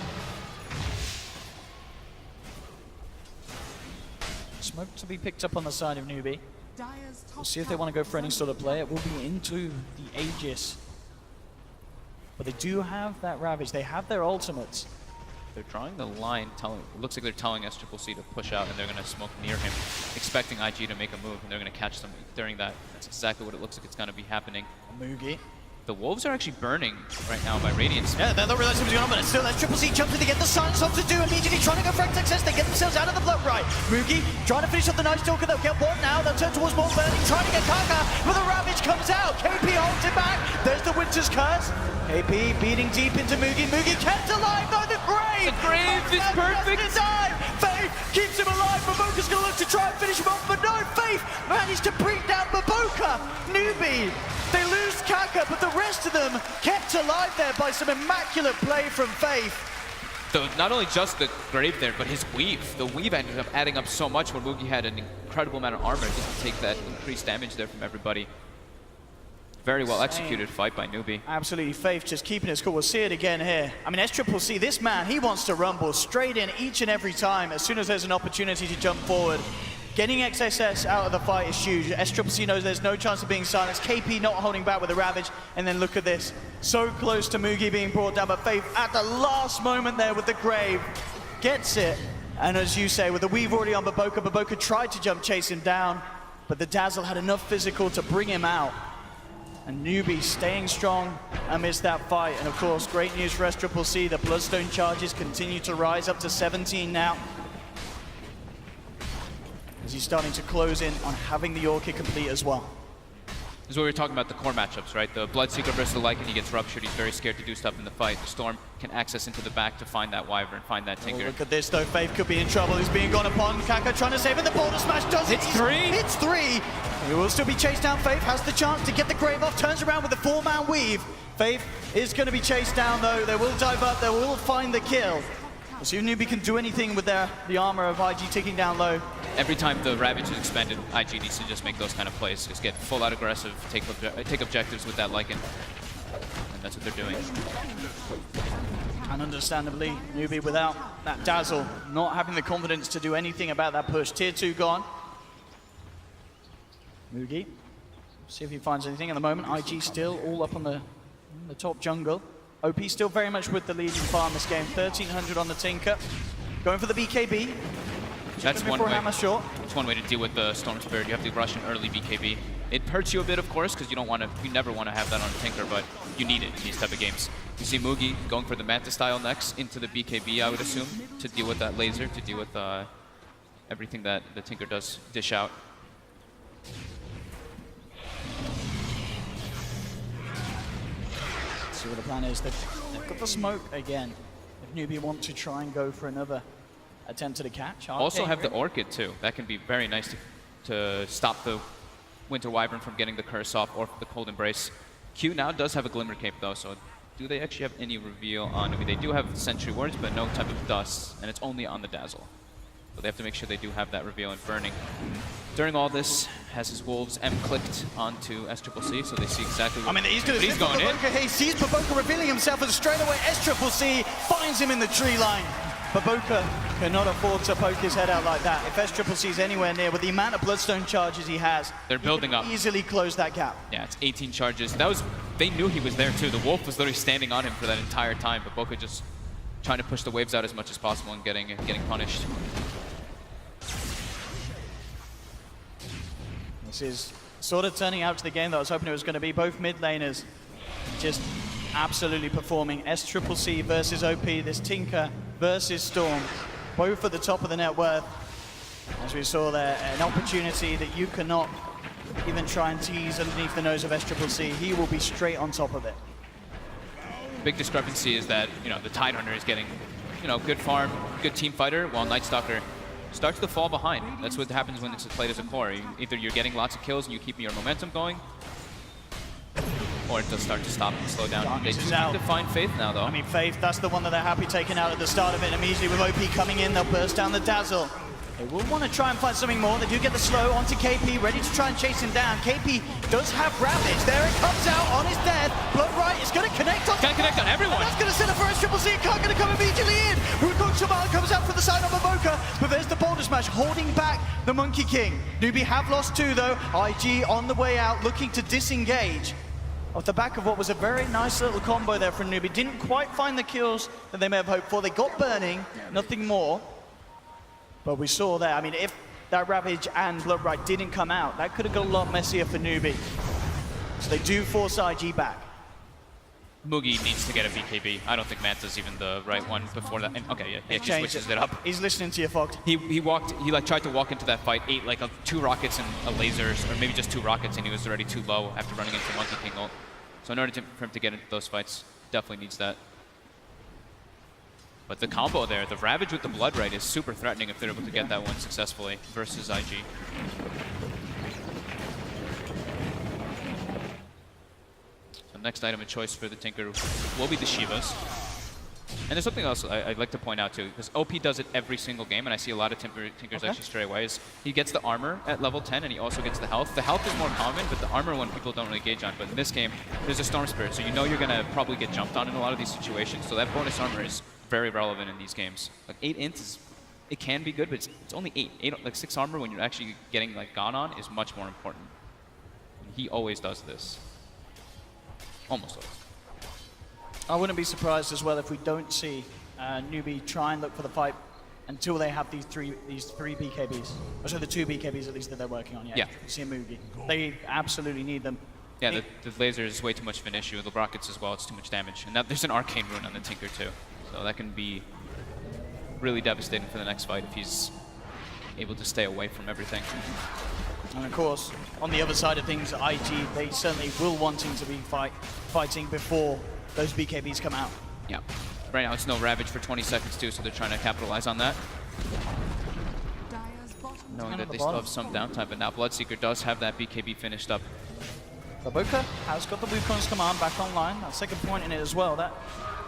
Smoke to be picked up on the side of Newbee. We'll see if they want to go for any sort of play. It will be into the Aegis. But they do have that Ravage. They have their ultimates. They're drawing the line, it looks like they're telling SCCC to push out, and they're going to smoke near him, expecting IG to make a move, and they're going to catch them during that. That's exactly what it looks like it's going to be happening. Mugi. The Wolves are actually burning right now by Radiance. Yeah, they don't realize what's going on, but it's still SCCC jumping to get the silence off to do immediately, trying to go for access. They get themselves out of the blood right. Mugi trying to finish off the Night Stalker. They'll get one now. They'll turn towards more burning, trying to get Kaka, but the Ravage comes out. KP holds it back. There's the Winter's Curse. KP beating deep into Mugi. Mugi kept alive by the Grave. The Grave is perfect. Faith keeps him alive. Baboka's going to look to try and finish him off, but no, Faith managed to bring down Baboka. Newbee, they lose Kaka, but the rest of them kept alive there by some immaculate play from Faith. So not only just the Grave there, but his weave. The weave ended up adding up so much when Mugi had an incredible amount of armor just to take that increased damage there from everybody. Very well executed fight by Newbee. Absolutely, Faith just keeping his cool. We'll see it again here. I mean, SCCC, this man, he wants to rumble straight in each and every time as soon as there's an opportunity to jump forward. Getting XSS out of the fight is huge. SCCC knows there's no chance of being silenced. KP not holding back with the Ravage. And then look at this. So close to Mugi being brought down, but Faith at the last moment there with the Grave gets it. And as you say, with the weave already on Baboka, Baboka tried to jump chase him down, but the Dazzle had enough physical to bring him out. And Newbee staying strong amidst that fight. And of course, great news for SCCC. The Bloodstone charges continue to rise up to 17 now, as he's starting to close in on having the Orchid complete as well. This is what we were talking about, the core matchups, right? The Bloodseeker versus the Lycan, he gets ruptured. He's very scared to do stuff in the fight. The Storm can access into the back to find that Wyvern, find that Tinker. Oh, look at this though, Faith could be in trouble. He's being gone upon. Kaka trying to save it. The Boulder Smash does it. It's three. It's three. He will still be chased down. Faith has the chance to get the Grave off. Turns around with the 4-man weave. Faith is going to be chased down though. They will dive up. They will find the kill. We'll see if Newbee can do anything with the armor of IG ticking down low. Every time the Ravage is expanded, IG needs to just make those kind of plays. Just get full out aggressive, take objectives with that Lycan. And that's what they're doing. And understandably, Newbee without that Dazzle, not having the confidence to do anything about that push. Tier 2 gone. Mugi, see if he finds anything. At the moment, IG still all up on the top jungle. OP still very much with the leading farm this game. 1300 on the Tinker. Going for the BKB. That's one way. Short. It's one way to deal with the Storm Spirit. You have to rush an early BKB. It hurts you a bit, of course, because you never want to have that on a Tinker, but you need it in these type of games. You see Mugi going for the Manta style next into the BKB, I would assume, to deal with that laser, to deal with everything that the Tinker does dish out. Let's see what the plan is. They've got the smoke again. If Newbee want to try and go for another attempt at a catch. Also have the Orchid too. That can be very nice to stop the Winter Wyvern from getting the curse off or the Cold Embrace. Q now does have a Glimmer Cape though, so do they actually have any reveal on Newbee? They do have Sentry Wards, but no type of dust, and it's only on the Dazzle. So they have to make sure they do have that reveal and burning. During all this, has his Wolves M-clicked onto SCCC, so they see exactly what he's going in. He sees Baboka revealing himself, and straight away SCCC finds him in the tree line. Baboka cannot afford to poke his head out like that. If SCCC is anywhere near, with the amount of Bloodstone charges he has, they're building up. Easily close that gap. Yeah, it's 18 charges. They knew he was there too. The Wolf was literally standing on him for that entire time. Baboka just trying to push the waves out as much as possible and getting punished. This is sort of turning out to the game that I was hoping it was going to be. Both mid laners just absolutely performing. SCCC versus OP, this Tinker versus Storm, both at the top of the net worth. As we saw there, an opportunity that you cannot even try and tease underneath the nose of SCCC. He will be straight on top of it. Big discrepancy is that, the Tidehunter is getting, good farm, good team fighter, while Night Stalker starts to fall behind. That's what happens when it's played as a core. Either you're getting lots of kills and you keep your momentum going, or it does start to stop and slow down. They just need to find Faith now, though. Faith, that's the one that they're happy taking out at the start of it. Immediately with OP coming in, they'll burst down the Dazzle. They will want to try and find something more. They do get the slow onto KP, ready to try and chase him down. KP does have Ravage. There it comes out on his dead. Blood right is going to connect on. Can connect on everyone. And that's going to set up for SCCC. Can't going to come immediately in. Wukong Shaman comes out from the side of Baboka, but there's the Boulder smash holding back the Monkey King. Newbee have lost 2 though. IG on the way out, looking to disengage. Off the back of what was a very nice little combo there from Newbee. Didn't quite find the kills that they may have hoped for. They got burning, nothing more. But we saw there, I mean, if that Ravage and Bloodbright didn't come out, that could have got a lot messier for Newbee. So they do force IG back. Mugi needs to get a BKB. I don't think Manta's even the right one before that. And, okay, yeah, he switches it up. He's listening to you, Fogged. He like tried to walk into that fight, ate like 2 rockets and a lasers, or maybe just 2 rockets, and he was already too low after running into Monkey King ult. So in order for him to get into those fights, definitely needs that. But the combo there, the Ravage with the Bloodbright is super threatening if they're able to get that one successfully versus IG. So next item of choice for the Tinker will be the Shivas. And there's something else I'd like to point out too, because OP does it every single game, and I see a lot of Tinkers actually stray away, is he gets the armor at level 10 and he also gets the health. The health is more common, but the armor one people don't really gauge on. But in this game, there's a Storm Spirit, so you know you're going to probably get jumped on in a lot of these situations. So that bonus armor is very relevant in these games. Like 8 int is, it can be good, but it's only 8. Like 6 armor when you're actually getting like gone on is much more important. And he always does this. Almost always. I wouldn't be surprised as well if we don't see Newbee try and look for the fight until they have these three BKBs. Or so the 2 BKBs at least that they're working on. Yeah. See a Mugi. They absolutely need them. Yeah, the laser is way too much of an issue. The rockets as well, it's too much damage. And there's an arcane rune on the Tinker too. So that can be really devastating for the next fight if he's able to stay away from everything. And of course, on the other side of things, IG, they certainly will wanting to be fighting before those BKBs come out. Yeah. Right now it's no Ravage for 20 seconds too, so they're trying to capitalize on that. Knowing that they still have some downtime, but now Bloodseeker does have that BKB finished up. Baboka has got the Wukong's command back online. That's second point in it as well. That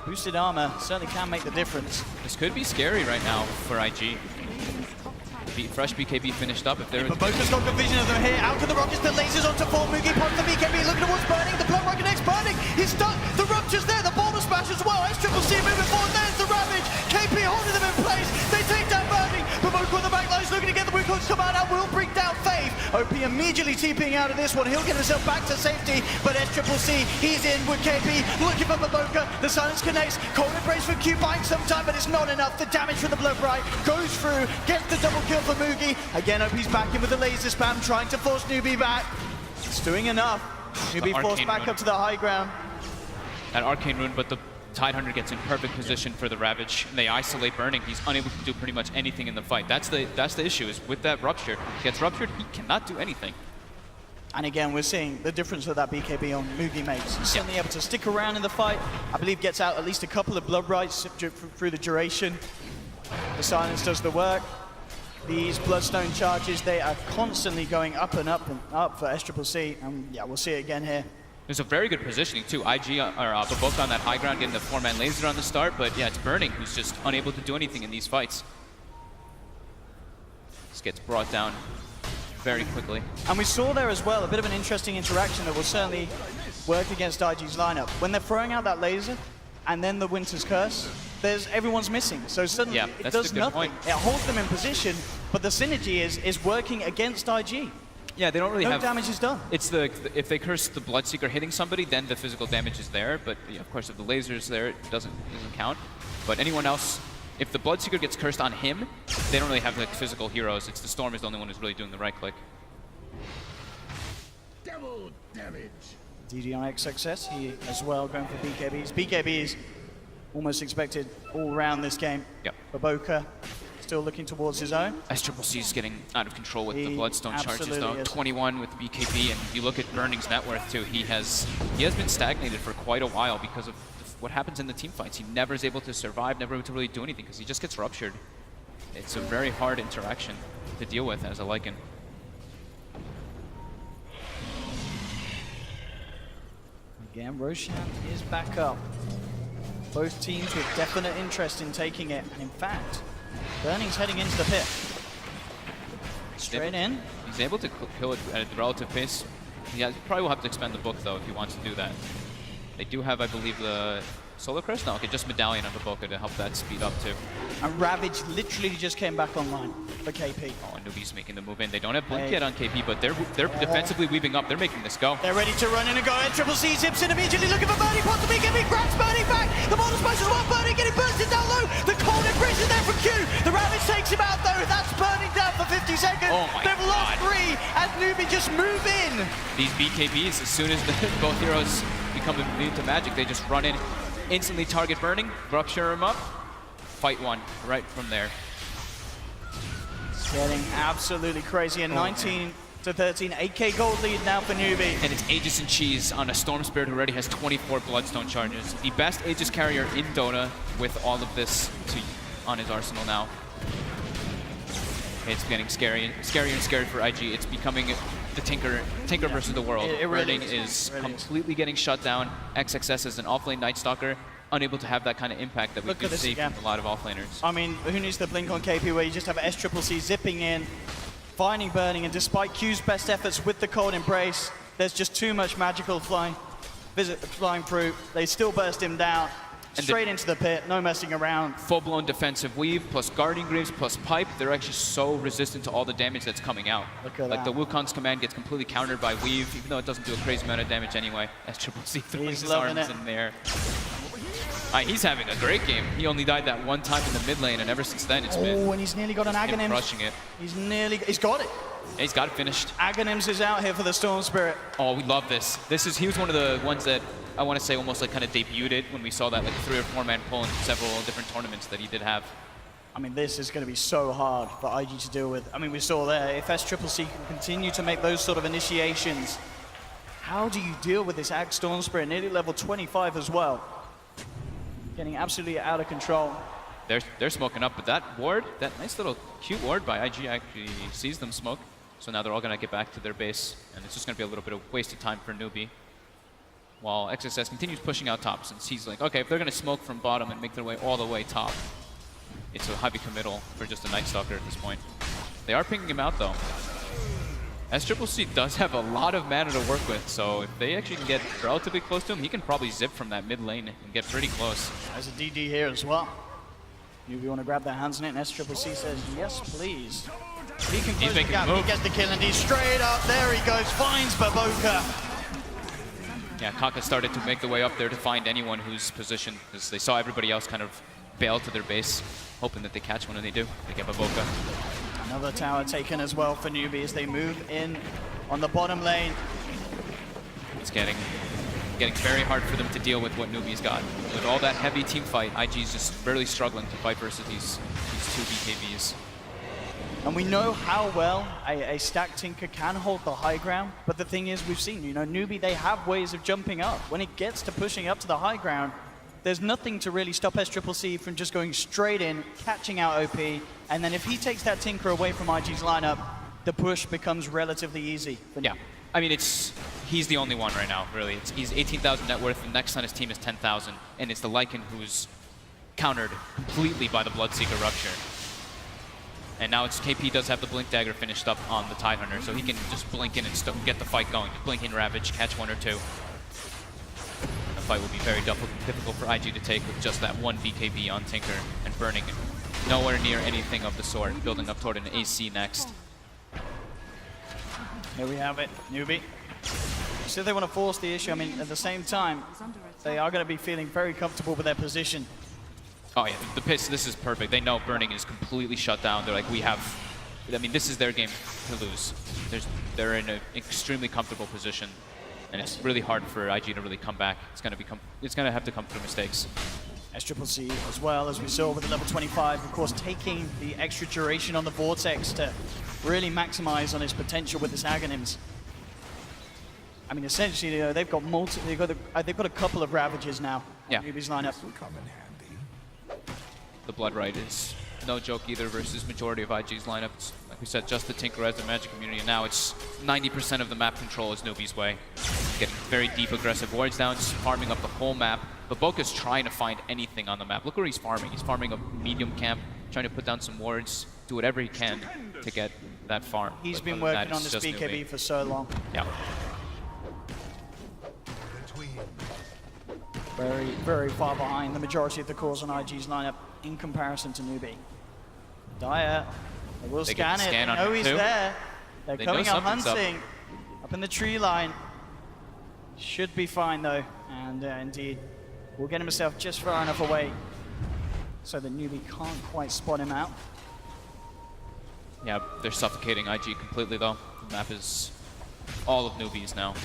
boosted armor certainly can make the difference. This could be scary right now for IG. Fresh BKB finished up. If there is Baboka's got good vision of them here. Out to the rockets, the lasers onto 4. Mugi pops the BKB. Looking at what's burning. The Blood Rocket X burning. He's stuck. The Rupture's there. The Bomber Smash as well. S-Triple-C moving forward. There's the Ravage. KP holding them in place. They take down burning. Baboka on the back line is looking to get the Wukong's command out. Will bring down Faith. OP immediately TPing out of this one. He'll get himself back to safety. But S-Triple-C, he's in with KP. Looking for Baboka. The silence connects. Cold Embrace from Q buying some time, but it's not enough. The damage from the Bloodbright goes through. Gets the double kill for Mugi. Again, OP's back in with the laser spam, trying to force Newbee back. It's doing enough. Newbee forced back up to the high ground. That arcane rune, but the Tidehunter gets in perfect position for the Ravage. And they isolate Burning. He's unable to do pretty much anything in the fight. That's the issue, is with that Rupture. If he gets Ruptured, he cannot do anything. And again, we're seeing the difference that that BKB on Mugi makes. He's certainly able to stick around in the fight. I believe gets out at least a couple of Bloodbrights through the duration. The silence does the work. These Bloodstone charges, they are constantly going up and up and up for S-Triple-C. And yeah, we'll see it again here. There's a very good positioning too. IG or Baboka on that high ground, getting the 4-man laser on the start, but yeah, it's Burning who's just unable to do anything in these fights. Just gets brought down very quickly. And we saw there as well a bit of an interesting interaction that will certainly work against IG's lineup. When they're throwing out that laser and then the Winter's Curse, everyone's missing. So suddenly it does nothing. It holds them in position, but the synergy is working against IG. Yeah, they don't really have... No damage is done. It's if they curse the Bloodseeker hitting somebody, then the physical damage is there. But yeah, of course, if the laser's there, it doesn't count. But anyone else, if the Bloodseeker gets cursed on him, they don't really have like physical heroes. It's the Storm is the only one who's really doing the right click. Double damage. DD on X success. He as well going for BKBs. BKBs almost expected all around this game. Yep. Baboka still looking towards his own. S-Triple-C is getting out of control with the Bloodstone charges though. 21 with the BKB, and you look at Burning's net worth too. He has been stagnated for quite a while because of what happens in the team fights. He never is able to survive, never able to really do anything because he just gets ruptured. It's a very hard interaction to deal with as a Lycan. Again, Roshan is back up. Both teams with definite interest in taking it, and in fact, Burning's heading into the pit. Straight in. He's able to kill it at a relative pace. He probably will have to expend the book though if he wants to do that. They do have, I believe, the Solar Crest? No, okay, just Medallion on the Boca to help that speed up too. And Ravage literally just came back online for KP. Oh, and Newbee's making the move in. They don't have Blink yet on KP, but they're defensively weaving up. They're making this go. They're ready to run in and go. And Triple C zips in immediately, looking for Birdie, possibly getting grabs Birdie back. The Model Spice as well, Birdie getting bursted down low. The cold embrace is there for Q. The Ravage takes him out though. That's burning down for 50 seconds. Oh my They've lost 3 as Newbee just move in. These BKBs, as soon as both heroes become immune to magic, they just run in, instantly target Burning, rupture him up, fight one right from there. It's getting absolutely crazy. And 19 to 13, 8k gold lead now for Newbee. And it's Aegis and Cheese on a Storm Spirit who already has 24 Bloodstone charges. The best Aegis carrier in Dota with all of this on his arsenal now. It's getting scarier and scarier for IG. It's becoming the Tinker versus the world. Really Burning is completely getting shut down. XXS is an offlane Night Stalker, unable to have that kind of impact that we do see from a lot of offlaners. I mean, who needs the blink on KP where you just have SCCC zipping in, finding Burning, and despite Q's best efforts with the cold embrace, there's just too much magical flying through. They still burst him down. Straight into the pit, no messing around. Full-blown defensive weave, plus Guardian Greaves, plus Pipe. They're actually so resistant to all the damage that's coming out. Look at like that. the Wukong's command gets completely countered by weave, even though it doesn't do a crazy amount of damage anyway. SCCC throwing his arms in there. He's having a great game. He only died that one time in the mid lane, and ever since then it's been. Oh, and he's nearly got an Aghanim. Crushing it. He's got it. He's got it finished. Aghanims is out here for the Storm Spirit. Oh, we love this. He was one of the ones that I want to say almost like kind of debuted it when we saw that like 3 or 4 man pull in several different tournaments that he did have. I mean, this is going to be so hard for IG to deal with. I mean, we saw there, if SCCC can continue to make those sort of initiations, how do you deal with this Ag Storm Spirit, nearly level 25 as well? Getting absolutely out of control. They're smoking up, but that ward, that nice little cute ward by IG actually sees them smoke. So now they're all going to get back to their base, and it's just going to be a little bit of wasted time for Newbee. While XSS continues pushing out top, since he's like, okay, if they're going to smoke from bottom and make their way all the way top, it's a heavy committal for just a Night Stalker at this point. They are pinging him out though. SCCC does have a lot of mana to work with, so if they actually can get relatively close to him, he can probably zip from that mid lane and get pretty close. There's a DD here as well. Newbee want to grab their hands on it, and SCCC says, yes, please. He can close the gap, he gets the kill, and he's straight up, there he goes, finds Baboka. Yeah, Kaka started to make the way up there to find anyone who's positioned, because they saw everybody else kind of bail to their base, hoping that they catch one, and they do. They get Baboka. Another tower taken as well for Newbee as they move in on the bottom lane. It's getting very hard for them to deal with what Newbee's got. With all that heavy team fight, IG's just barely struggling to fight versus these 2 BKBs. And we know how well a stacked Tinker can hold the high ground, but the thing is, we've seen, Newbee, they have ways of jumping up. When it gets to pushing up to the high ground, there's nothing to really stop SCCC from just going straight in, catching out OP, and then if he takes that Tinker away from IG's lineup, the push becomes relatively easy. Yeah, I mean, he's the only one right now, really. He's 18,000 net worth, and next on his team is 10,000, and it's the Lycan who's countered completely by the Bloodseeker Rupture. And now it's KP does have the Blink Dagger finished up on the Tidehunter, so he can just blink in and get the fight going. Blink in Ravage, catch 1 or 2. The fight will be very difficult for IG to take with just that 1 BKB on Tinker and Burning nowhere near anything of the sort, building up toward an AC next. Here we have it, Newbee. So they want to force the issue. I mean, at the same time, they are going to be feeling very comfortable with their position. Oh yeah, the Pits, this is perfect. They know Burning is completely shut down. They're like, I mean, this is their game to lose. They're in an extremely comfortable position, and it's really hard for IG to really come back. It's gonna have to come through mistakes. SCCC as well, as we saw with the level 25, of course, taking the extra duration on the Vortex to really maximize on his potential with his Aghanims. I mean, essentially, they've got they've got a couple of Ravages now. Yeah. Newbee's lineup. The Blood Right is no joke either versus majority of IG's lineups. Like we said, just the Tinker as the Magic community, and now it's 90% of the map control is Newbee's way. Getting very deep aggressive wards down, just farming up the whole map. But Boca's trying to find anything on the map. Look where he's farming. He's farming a medium camp, trying to put down some wards, do whatever he can to get that farm. He's been working on this BKB for so long. Yeah. Very, very far behind the majority of the cores on IG's lineup in comparison to Newbee. Dyer, they will scan it. They know he's there. They're coming up hunting up in the tree line. Should be fine though, and indeed, will get himself just far enough away so that Newbee can't quite spot him out. Yeah, they're suffocating IG completely though. The map is all of Newbee's now.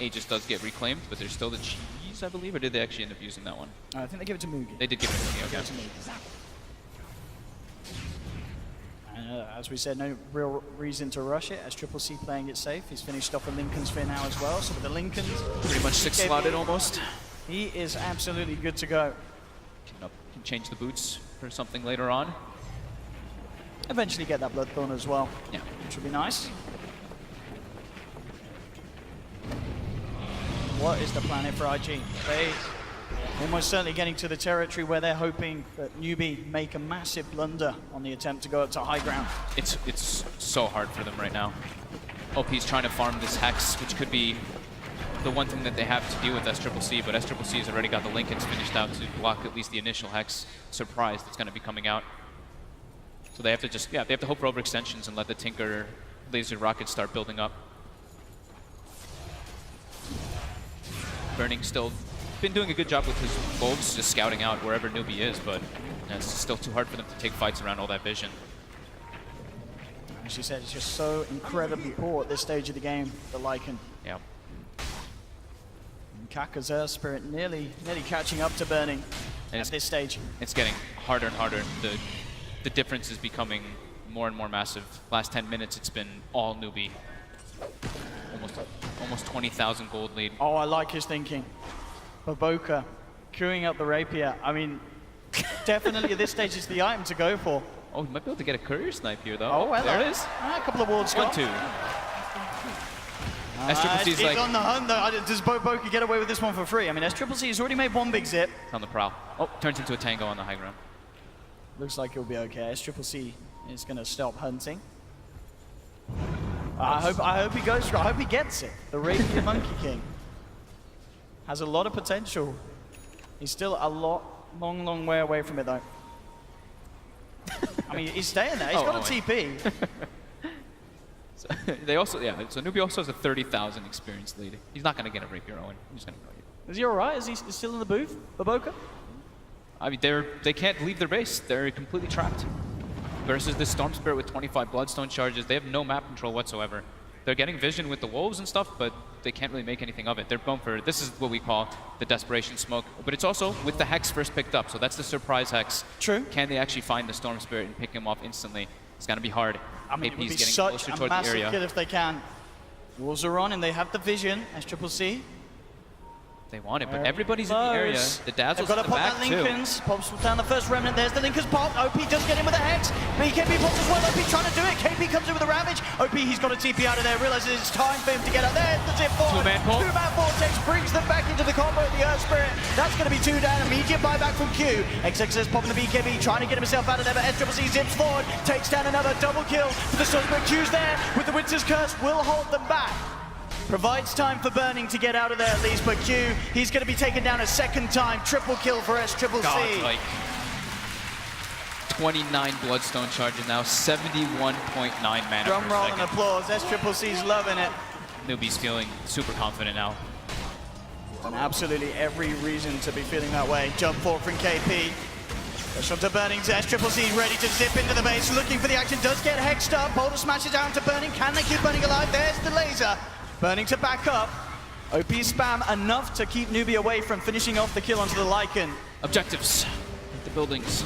Aegis does get reclaimed, but there's still the cheese, I believe, or did they actually end up using that one? I think they give it to Mugi. They did give it to Mugi, okay. And as we said, no real reason to rush it, as Triple C playing it safe. He's finished off a Lincoln sphere now as well, so with the Lincolns... Pretty much 6 slotted almost. He is absolutely good to go. Can change the boots for something later on. Eventually get that Bloodthorn as well, Yeah. which would be nice. What is the plan here for IG? They almost certainly getting to the territory where they're hoping that Newbee make a massive blunder on the attempt to go up to high ground. It's so hard for them right now. OP's trying to farm this Hex, which could be the one thing that they have to deal with SCCC, but SCCC has already got the Lincolns finished out to block at least the initial Hex surprise that's going to be coming out. So they have to just, yeah, they have to hope for overextensions and let the Tinker laser rockets start building up. Burning still been doing a good job with his bulbs, just scouting out wherever Newbee is, but it's still too hard for them to take fights around all that vision. As you said, it's just so incredibly poor at this stage of the game, the Lycan. Yeah. And Kaka's Earth Spirit nearly catching up to Burning at this stage. It's getting harder and harder. The difference is becoming more and more massive. Last 10 minutes, it's been all Newbee. Almost 20,000 gold lead. Oh, I like his thinking. Baboka queuing up the rapier. I mean, definitely at this stage it's the item to go for. Oh, he might be able to get a courier snipe here, though. Oh, well, there it is. A couple of wards gone. 1-2. SCCC's like on the hunt, though. Does Baboka get away with this one for free? I mean, SCCC has already made one big zip. on the prowl. Oh, turns into a tango on the high ground. Looks like he'll be okay. SCCC is going to stop hunting. I hope he goes for it. I hope he gets it. The Rapier Monkey King has a lot of potential. He's still a long way away from it, though. I mean, he's staying there. He's got a TP. So they also, yeah. So Newbee also has a 30,000 experience lead. He's not going to get a Rapier Owen. He's going to go. Is he all right? Is he still in the booth, Baboka? I mean, they can't leave their base. They're completely trapped. Versus this Storm Spirit with 25 Bloodstone charges, they have no map control whatsoever. They're getting vision with the wolves and stuff, but they can't really make anything of it. They're going for, this is what we call the Desperation Smoke. But it's also with the Hex first picked up, so that's the surprise Hex. True. Can they actually find the Storm Spirit and pick him off instantly? It's going to be hard. I mean, AP's it would be getting such closer a toward the massive area. kill if they can. Wolves are on and they have the vision, SCCC. They want it, but everybody's in the area. The Dazzle's in the back too. Lincolns. Pops down the first remnant. There's the Lincolns pop. OP does get in with a Hex. BKB pops as well. OP trying to do it. KP comes in with a Ravage. OP, he's got a TP out of there. Realizes it's time for him to get out there. The zip forward. Two-man Vortex brings them back into the combo of the Earth Spirit. That's going to be 2 down. Immediate buyback from Q. XXS popping the BKB, trying to get himself out of there. But SCCC zips forward. Takes down another double kill. The Storm Spirit Q's there with the Winter's Curse. Will hold them back. Provides time for Burning to get out of there at least, but Q, he's going to be taken down a second time. Triple kill for SCCC. God, like 29 Bloodstone charges now, 71.9 mana. Drum roll and applause. SCCC's loving it. Newbee's feeling super confident now. And absolutely every reason to be feeling that way. Jump forward from KP. Push on to Burning. SCCC ready to zip into the base, looking for the action. Does get hexed up. Boulder smashes down to Burning. Can they keep Burning alive? There's the laser. Burning to back up. OP spam enough to keep Newbee away from finishing off the kill onto the Lycan. Objectives. The buildings.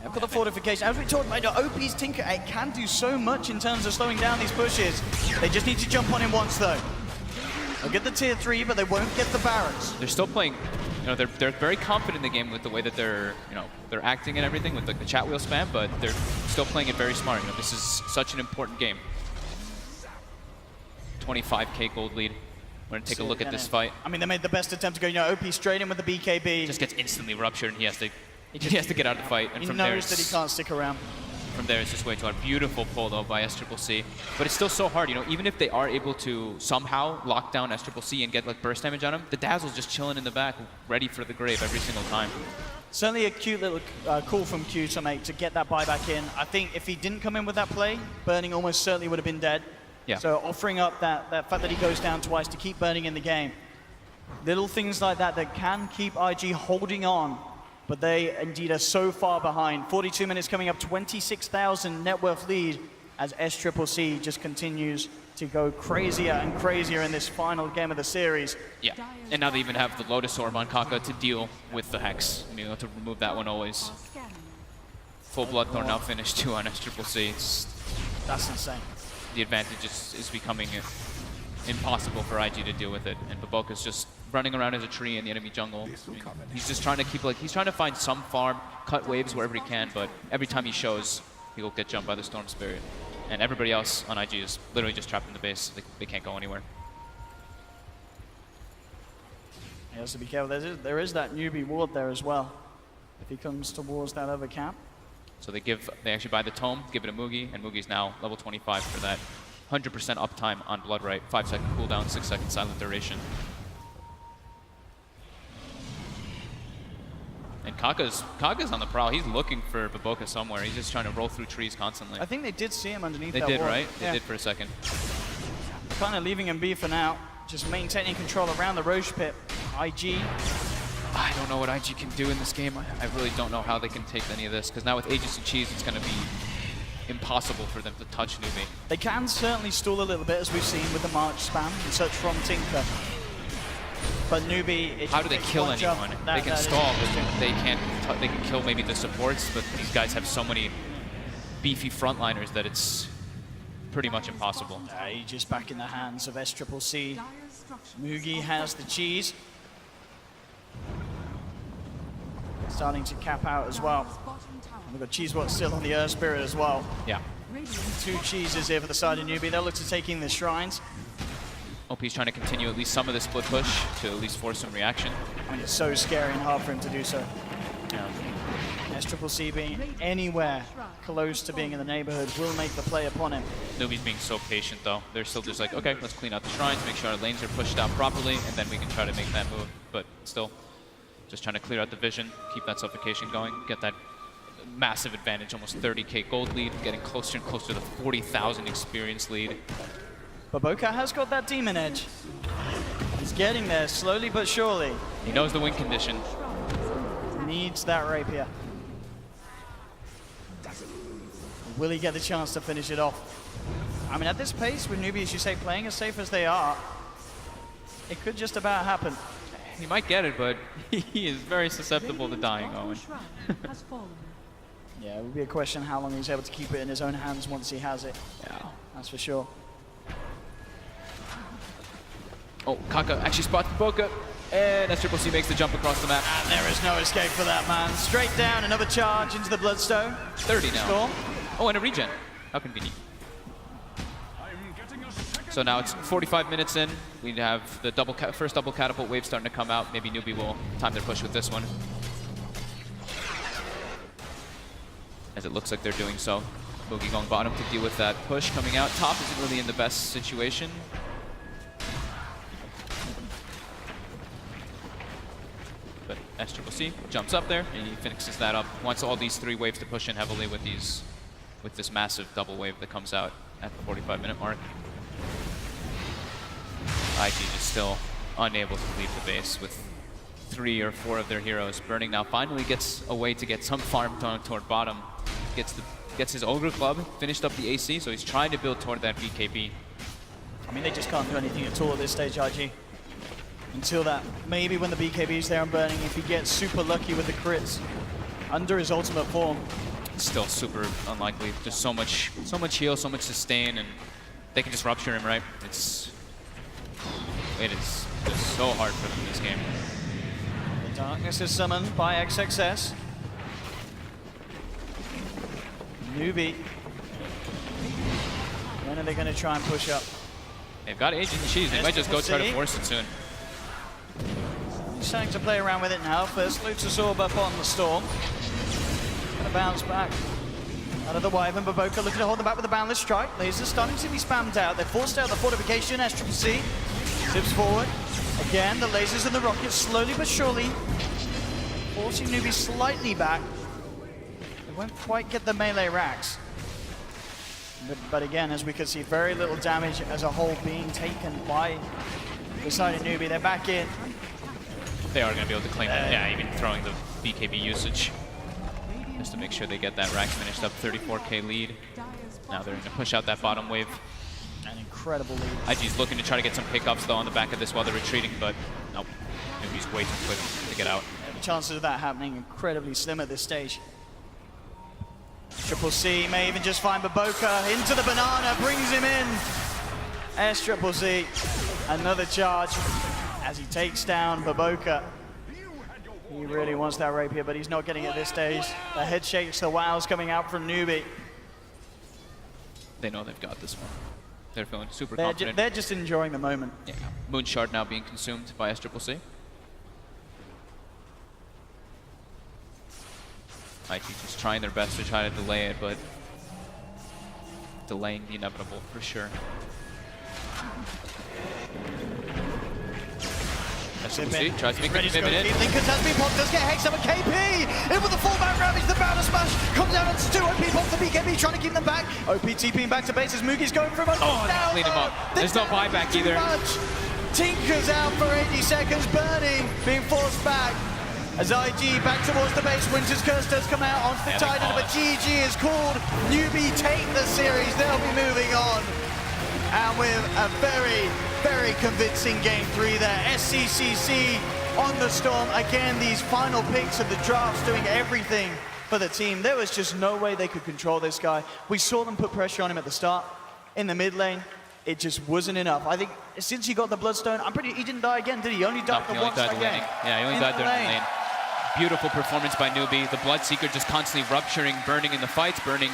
They've got the fortification. As we talked about, OP's Tinker, it can do so much in terms of slowing down these pushes. They just need to jump on him once, though. They'll get the tier 3, but they won't get the barracks. They're still playing, they're very confident in the game with the way that they're acting and everything with like the chat wheel spam, but they're still playing it very smart. This is such an important game. 25k gold lead. We're gonna take a look at this fight. I mean, they made the best attempt to go, OP straight in with the BKB. Just gets instantly ruptured, and he has to get out of the fight. And he from knows there, that he can't stick around. from there, it's just way too hard. Beautiful pull, though, by SCCC. But it's still so hard, you know, even if they are able to somehow lock down SCCC and get, like, burst damage on him, the Dazzle's just chilling in the back, ready for the grave every single time. Certainly a cute little call from Q to make to get that buyback in. I think if he didn't come in with that play, Burning almost certainly would have been dead. Yeah. So offering up that fact that he goes down twice to keep Burning in the game. Little things like that that can keep IG holding on, but they indeed are so far behind. 42 minutes coming up, 26,000 net worth lead as SCCC just continues to go crazier and crazier in this final game of the series. Yeah, and now they even have the Lotus Orb on Kaka to deal with the Hex, you know, to remove that one always. Full Bloodthorn now finished too on SCCC. That's insane. The advantage is becoming impossible for IG to deal with it, and Baboka's just running around as a tree in the enemy jungle. I mean, he's just trying to keep, like, he's trying to find some farm, cut waves wherever he can, but every time he shows, he'll get jumped by the Storm Spirit. And everybody else on IG is literally just trapped in the base. They can't go anywhere. He has to be careful. There is that Newbee ward there as well, if he comes towards that other camp. So they actually buy the Tome, give it a Mugi, and Mugi's now level 25 for that 100% uptime on Bloodright, 5-second cooldown, 6-second silent duration. And Kaka's on the prowl. He's looking for Baboka somewhere. He's just trying to roll through trees constantly. I think they did see him underneath They that did, wall. right? Yeah. They did for a second. Kind of leaving him be for now. Just maintaining control around the Roche pit. IG. I don't know what IG can do in this game. I really don't know how they can take any of this, because now with Aegis and Cheese, it's going to be impossible for them to touch Newbee. They can certainly stall a little bit, as we've seen with the March spam and such from Tinker. But Newbee, How do they kill anyone? They can stall, but they can't. They can kill maybe the supports, but these guys have so many beefy frontliners that it's pretty much impossible. Aegis back in the hands of SCCC. Mugi has the cheese. Starting to cap out as well. And we've got Cheesewatch still on the Earth Spirit as well. Yeah. 2 cheeses here for the side of Newbee. They'll look to taking the shrines. OP's trying to continue at least some of the split push to at least force some reaction. I mean, it's so scary and hard for him to do so. Yeah. SCCC being anywhere close to being in the neighborhood will make the play upon him. Newbee's being so patient, though. They're still just like, okay, let's clean out the shrines, make sure our lanes are pushed out properly, and then we can try to make that move. But still, just trying to clear out the vision, keep that suffocation going, get that massive advantage, almost 30k gold lead, getting closer and closer to the 40,000 experience lead. Baboka has got that demon edge. He's getting there slowly but surely. He knows the win condition. Needs that rapier. Will he get the chance to finish it off? I mean, at this pace, with Newbee, as you say, playing as safe as they are, it could just about happen. He might get it, but he is very susceptible to dying, Owen. Yeah, it would be a question how long he's able to keep it in his own hands once he has it. Yeah. That's for sure. Oh, Kaka actually spots Baboka, and SCCC makes the jump across the map. And there is no escape for that man. Straight down, another charge into the Bloodstone. 30 now. Storm. Oh, and a regen. How convenient. So now it's 45 minutes in. We have the first double catapult wave starting to come out. Maybe Newbee will time their push with this one, as it looks like they're doing so. Boogie going bottom to deal with that push coming out. Top isn't really in the best situation. But SCCC jumps up there and he finishes that up. Wants all these 3 waves to push in heavily with this massive double wave that comes out at the 45-minute mark. IG just still unable to leave the base with 3 or 4 of their heroes. Burning now finally gets a way to get some farm toward bottom. Gets his Ogre Club, finished up the AC, so he's trying to build toward that BKB. I mean, they just can't do anything at all at this stage, IG. Until that, maybe when the BKB's there and Burning, if he gets super lucky with the crits under his ultimate form. Still super unlikely. Just so much heal, so much sustain, and they can just rupture him, right? It is just so hard for them in this game. The darkness is summoned by XXS. Newbee. When are they going to try and push up? They've got Agent and Cheese. They might just go try to force it soon. He's starting to play around with it now. First Lotus Orb up on the Storm. Gonna bounce back. Out of the wave, and Baboka looking to hold them back with a boundless strike. Lasers starting to be spammed out. They're forced out the fortification. SCC zips forward. Again, the lasers and the rockets slowly but surely forcing Newbee slightly back. They won't quite get the melee racks. But again, as we can see, very little damage as a whole being taken by the side of Newbee. They're back in. They are going to be able to claim it. Yeah, even throwing the BKB usage. Just to make sure they get that racks finished up. 34k lead. Now they're going to push out that bottom wave. An incredible lead. IG's looking to try to get some pickups though on the back of this while they're retreating, but nope. Newbee's way too quick to get out. The chances of that happening incredibly slim at this stage. Triple C may even just find Baboka into the banana, brings him in. Triple Z, another charge as he takes down Baboka. He really wants that rapier, but he's not getting it at this stage. The head shakes, the wows coming out from Newbee. They know they've got this one. They're feeling super confident. They're just enjoying the moment. Yeah. Moon Shard now being consumed by SCC. IG just trying their best to try to delay it, but delaying the inevitable for sure. SCC tries to make a commitment in. Linkers has been popped, does get Hex up a KP! In with the full-back ravage, the Bouncer Smash comes down onto 2 OP pops the BKB, trying to keep them back. OP TPing back to base as Mugi's going for a bunch. Oh, down, clean him up. There's no buyback either. Tinker's out for 80 seconds, Burning being forced back. As IG back towards the base, Winter's Curse does come out onto the Titan, but GG is called. Newbee take the series, they'll be moving on. And with a very, very convincing game 3 there. SCCC on the Storm. Again, these final picks of the drafts doing everything for the team. There was just no way they could control this guy. We saw them put pressure on him at the start. In the mid lane, it just wasn't enough. I think since he got the Bloodstone, he didn't die again, did he? Only died the once again. Yeah, he only died there in the lane. Beautiful performance by Newbee. The Bloodseeker just constantly rupturing, Burning in the fights. Burning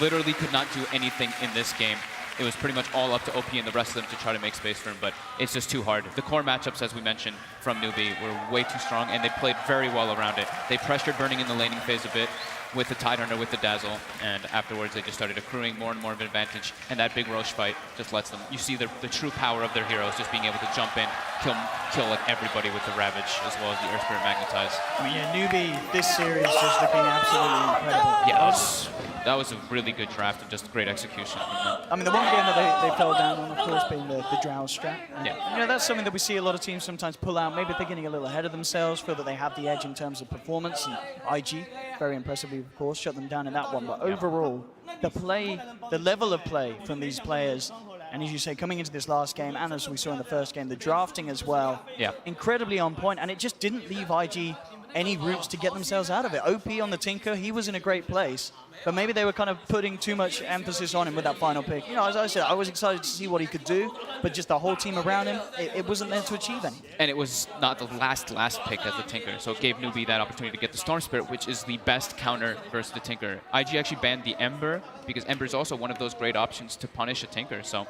literally could not do anything in this game. It was pretty much all up to OP and the rest of them to try to make space for him, but it's just too hard. The core matchups, as we mentioned, from Newbee were way too strong, and they played very well around it. They pressured Burning in the laning phase a bit with the Tidehunter, with the Dazzle, and afterwards they just started accruing more and more of an advantage, and that big Roche fight just lets them. You see the true power of their heroes just being able to jump in, kill like everybody with the Ravage, as well as the Earth Spirit Magnetize. I mean, yeah, Newbee, this series just looking absolutely incredible. Yeah, that was a really good draft and just great execution from them. I mean, the one game that they fell down on, of course, being the Drow strat. Yeah. You know, that's something that we see a lot of teams sometimes pull out. Maybe they're getting a little ahead of themselves, feel that they have the edge in terms of performance. And IG, very impressively, of course, shut them down in that one. But overall, the level of play from these players, and as you say, coming into this last game, and as we saw in the first game, the drafting as well, incredibly on point, and it just didn't leave IG any routes to get themselves out of it. OP on the Tinker, he was in a great place, but maybe they were kind of putting too much emphasis on him with that final pick. You know, as I said, I was excited to see what he could do, but just the whole team around him, it wasn't there to achieve anything. And it was not the last pick as the Tinker, so it gave Newbee that opportunity to get the Storm Spirit, which is the best counter versus the Tinker. IG actually banned the Ember, because Ember is also one of those great options to punish a Tinker, so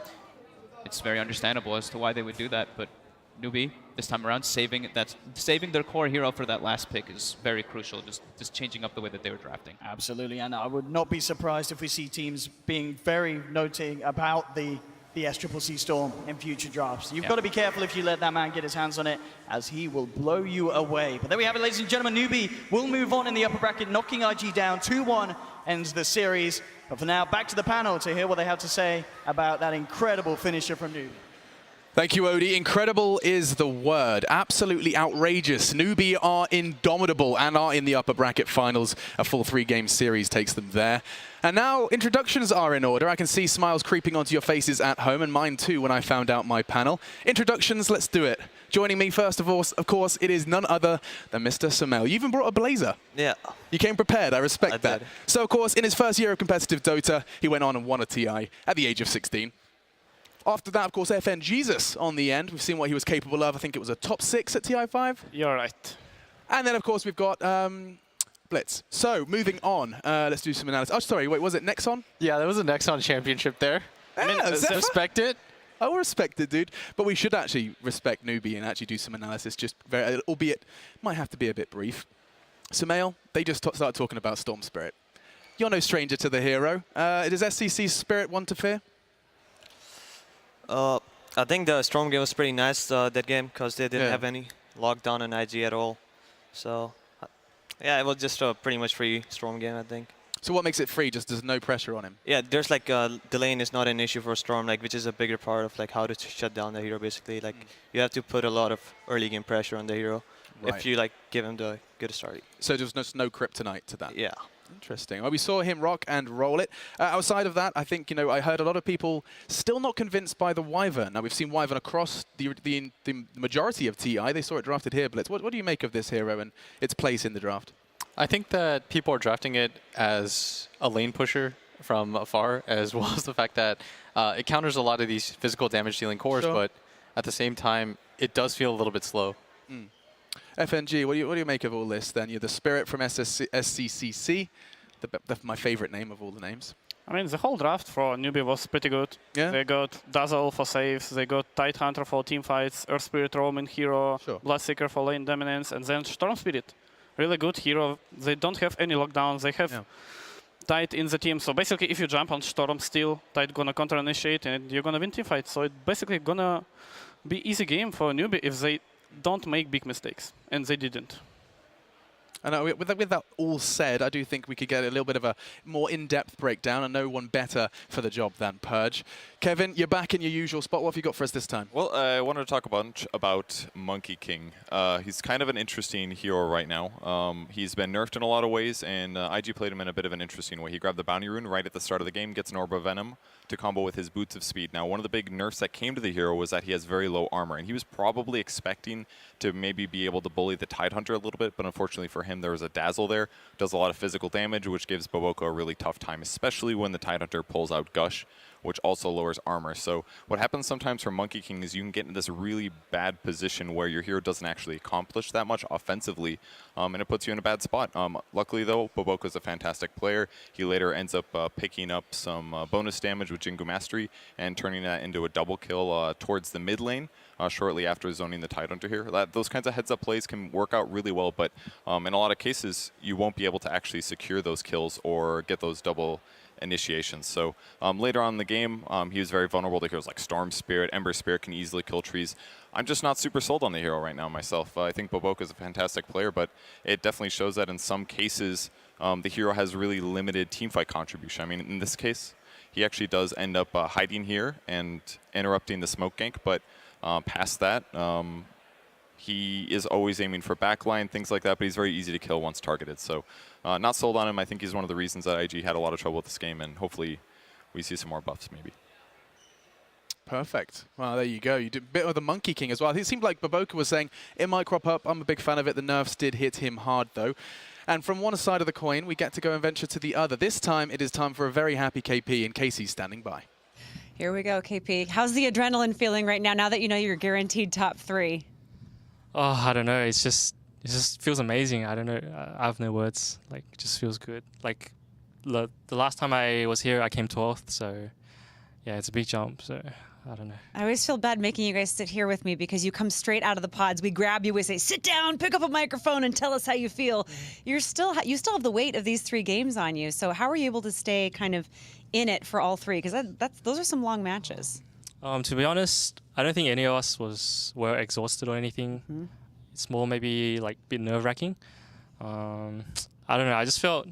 it's very understandable as to why they would do that, but Newbee, this time around, saving their core hero for that last pick is very crucial, just changing up the way that they were drafting. Absolutely, and I would not be surprised if we see teams being very noting about the SCC Storm in future drafts. You've got to be careful if you let that man get his hands on it, as he will blow you away. But there we have it, ladies and gentlemen. Newbee will move on in the upper bracket, knocking IG down 2-1, ends the series. But for now, back to the panel to hear what they have to say about that incredible finisher from Newbee. Thank you, Odie. Incredible is the word. Absolutely outrageous. Newbee are indomitable and are in the upper bracket finals. A full 3-game series takes them there. And now introductions are in order. I can see smiles creeping onto your faces at home, and mine too when I found out my panel. Introductions, let's do it. Joining me first of course, it is none other than Mr. Samel. You even brought a blazer. Yeah. You came prepared, I respect that. Did. So of course, in his first year of competitive Dota, he went on and won a TI at the age of 16. After that, of course, FN Jesus on the end. We've seen what he was capable of. I think it was a top 6 at TI5. You're right. And then, of course, we've got Blitz. So, moving on. Let's do some analysis. Oh, sorry, wait, was it Nexon? Yeah, there was a Nexon championship there. I mean, respect it. I will respect it, dude. But we should actually respect Newbee and actually do some analysis, just very, albeit, might have to be a bit brief. Sumail, they just started talking about Storm Spirit. you're no stranger to the hero. Does SCC's Spirit want to fear? I think the Storm game was pretty nice that game because they didn't have any lockdown on IG at all. So yeah, it was just a pretty much free Storm game, I think. So what makes it free? Just there's no pressure on him? Yeah, there's like the lane is not an issue for Storm, like which is a bigger part of like how to shut down the hero basically. Like you have to put a lot of early game pressure on the hero if you like give him the good start. So there's no kryptonite to that? Yeah. Interesting. Well, we saw him rock and roll it. Outside of that, I think, you know, I heard a lot of people still not convinced by the Wyvern. Now, we've seen Wyvern across the majority of TI. They saw it drafted here, Blitz. What do you make of this hero and its place in the draft? I think that people are drafting it as a lane pusher from afar, as well as the fact that it counters a lot of these physical damage dealing cores, but at the same time, it does feel a little bit slow. FNG, what do you make of all this then? You're the Spirit from SCCC, my favorite name of all the names. I mean, the whole draft for Newbee was pretty good. Yeah. They got Dazzle for saves, they got Tidehunter for team fights, Earth Spirit Roman hero, Bloodseeker for lane dominance, and then Storm Spirit. Really good hero. They don't have any lockdowns. They have Tide in the team. So basically, if you jump on Storm still, Tide gonna counter-initiate and you're gonna win team fight. So it's basically gonna be easy game for Newbee if they don't make big mistakes. And they didn't. And with that all said, I do think we could get a little bit of a more in-depth breakdown, and no one better for the job than Purge. Kevin, you're back in your usual spot. What have you got for us this time? Well, I wanted to talk a bunch about Monkey King. He's kind of an interesting hero right now. He's been nerfed in a lot of ways, and IG played him in a bit of an interesting way. He grabbed the Bounty Rune right at the start of the game, gets an Orb of Venom to combo with his Boots of Speed. Now, one of the big nerfs that came to the hero was that he has very low armor, and he was probably expecting to maybe be able to bully the Tidehunter a little bit, but unfortunately for him, there was a Dazzle there. Does a lot of physical damage, which gives Boboko a really tough time, especially when the Tidehunter pulls out Gush, which also lowers armor. So what happens sometimes for Monkey King is you can get in this really bad position where your hero doesn't actually accomplish that much offensively, and it puts you in a bad spot. Luckily, though, Boboko's a fantastic player. He later ends up picking up some bonus damage with Jingu Mastery and turning that into a double kill towards the mid lane shortly after zoning the Tidehunter here. Those kinds of heads-up plays can work out really well, but in a lot of cases, you won't be able to actually secure those kills or get those double initiations. So later on in the game, he was very vulnerable to heroes like Storm Spirit. Ember Spirit can easily kill trees. I'm just not super sold on the hero right now myself. I think Boboko is a fantastic player, but it definitely shows that in some cases, the hero has really limited teamfight contribution. I mean, in this case, he actually does end up hiding here and interrupting the smoke gank, but past that, he is always aiming for backline, things like that, but he's very easy to kill once targeted. So not sold on him. I think he's one of the reasons that IG had a lot of trouble with this game, and hopefully we see some more buffs maybe. Perfect. Well, there you go. You did a bit of the Monkey King as well. It seemed like Boboko was saying it might crop up. I'm a big fan of it. The nerfs did hit him hard, though. And from one side of the coin, we get to go and venture to the other. This time, it is time for a very happy KP, and Casey's standing by. Here we go, KP. How's the adrenaline feeling right now that you know you're guaranteed top 3? Oh, I don't know. It just feels amazing. I don't know. I have no words. Like, it just feels good. Like, the last time I was here, I came 12th. So, yeah, it's a big jump. So, I don't know. I always feel bad making you guys sit here with me because you come straight out of the pods. We grab you, we say, sit down, pick up a microphone, and tell us how you feel. You still have the weight of these 3 games on you. So, how are you able to stay kind of in it for all 3? Because those are some long matches. To be honest, I don't think any of us were exhausted or anything. It's more maybe like a bit nerve-wracking. I don't know. I just felt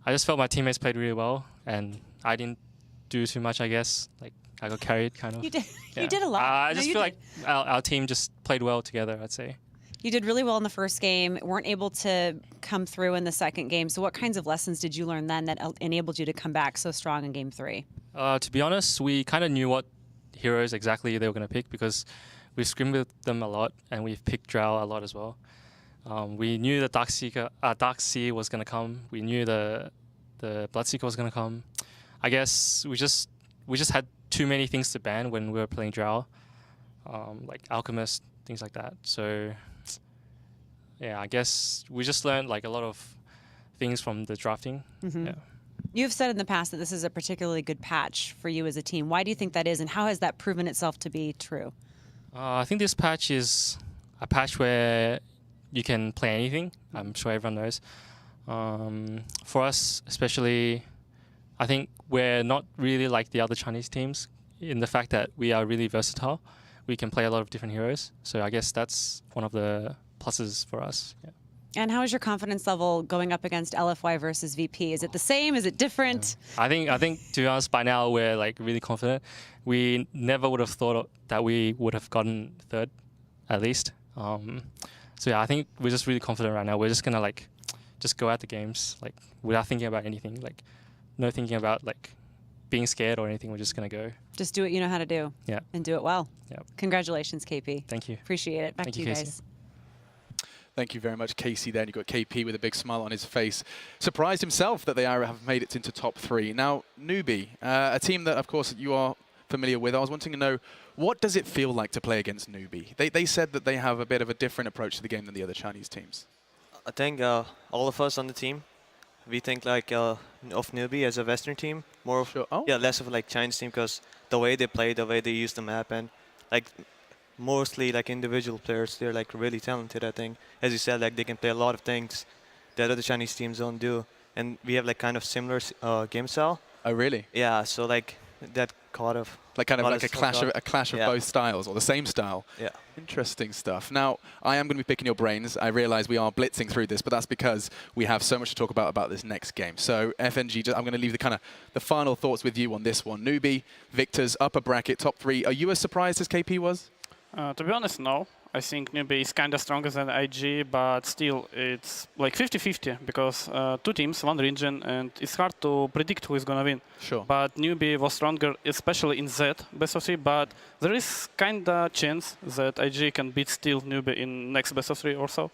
my teammates played really well, and I didn't do too much. I guess like I got carried kind of. You did. Yeah. You did a lot. I just feel like our team just played well together, I'd say. You did really well in the first game. Weren't able to come through in the second game. So what kinds of lessons did you learn then that enabled you to come back so strong in game 3? To be honest, we kind of knew what heroes exactly they were going to pick because we've scrimmed with them a lot and we've picked Drow a lot as well. We knew the Darkseer was going to come. We knew the Bloodseeker was going to come. I guess we just had too many things to ban when we were playing Drow, like Alchemist, things like that. So yeah, I guess we just learned like a lot of things from the drafting. Yeah. You've said in the past that this is a particularly good patch for you as a team. Why do you think that is, and how has that proven itself to be true? I think this patch is a patch where you can play anything. I'm sure everyone knows. For us, especially, I think we're not really like the other Chinese teams in the fact that we are really versatile. We can play a lot of different heroes. So I guess that's one of the pluses for us. Yeah. And how is your confidence level going up against LFY versus VP? Is it the same? Is it different? I think to be honest, by now we're like really confident. We never would have thought that we would have gotten third, at least. So yeah, I think we're just really confident right now. We're just gonna like just go at the games like without thinking about anything, like no thinking about like being scared or anything. We're just gonna go. Just do what you know how to do. Yeah. And do it well. Yeah. Congratulations, KP. Thank you. Appreciate it. Back to you guys. Thank you very much, Casey. There, and you've got KP with a big smile on his face. Surprised himself that they have made it into top 3. Now, Newbee, a team that, of course, you are familiar with. I was wanting to know, what does it feel like to play against Newbee? They said that they have a bit of a different approach to the game than the other Chinese teams. I think all of us on the team, we think like of Newbee as a Western team, more of less of like Chinese team, because the way they play, the way they use the map, and like mostly like individual players, they're like really talented. I think, as you said, like they can play a lot of things that other Chinese teams don't do, and we have like kind of similar game style. Oh, really? Yeah. So like that kind of like a clash of both styles, or the same style. Yeah. Interesting stuff. Now, I am going to be picking your brains. I realize we are blitzing through this, but that's because we have so much to talk about this next game. So, FNG, I'm going to leave the final thoughts with you on this one. Newbee, Victor's upper bracket, top 3. Are you as surprised as KP was? To be honest, no. I think Newbee is kind of stronger than IG, but still it's like 50-50 because 2 teams, 1 region, and it's hard to predict who is going to win. Sure. But Newbee was stronger, especially in Z best of 3, but there is kind of chance that IG can beat still Newbee in next best of 3 or so.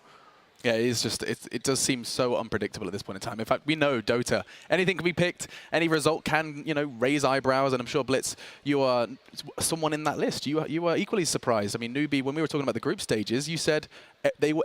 Yeah, it is just, it does seem so unpredictable at this point in time. In fact, we know Dota, anything can be picked, any result can, raise eyebrows, and I'm sure, Blitz, you are someone in that list. You were equally surprised. I mean, Newbee, when we were talking about the group stages, you said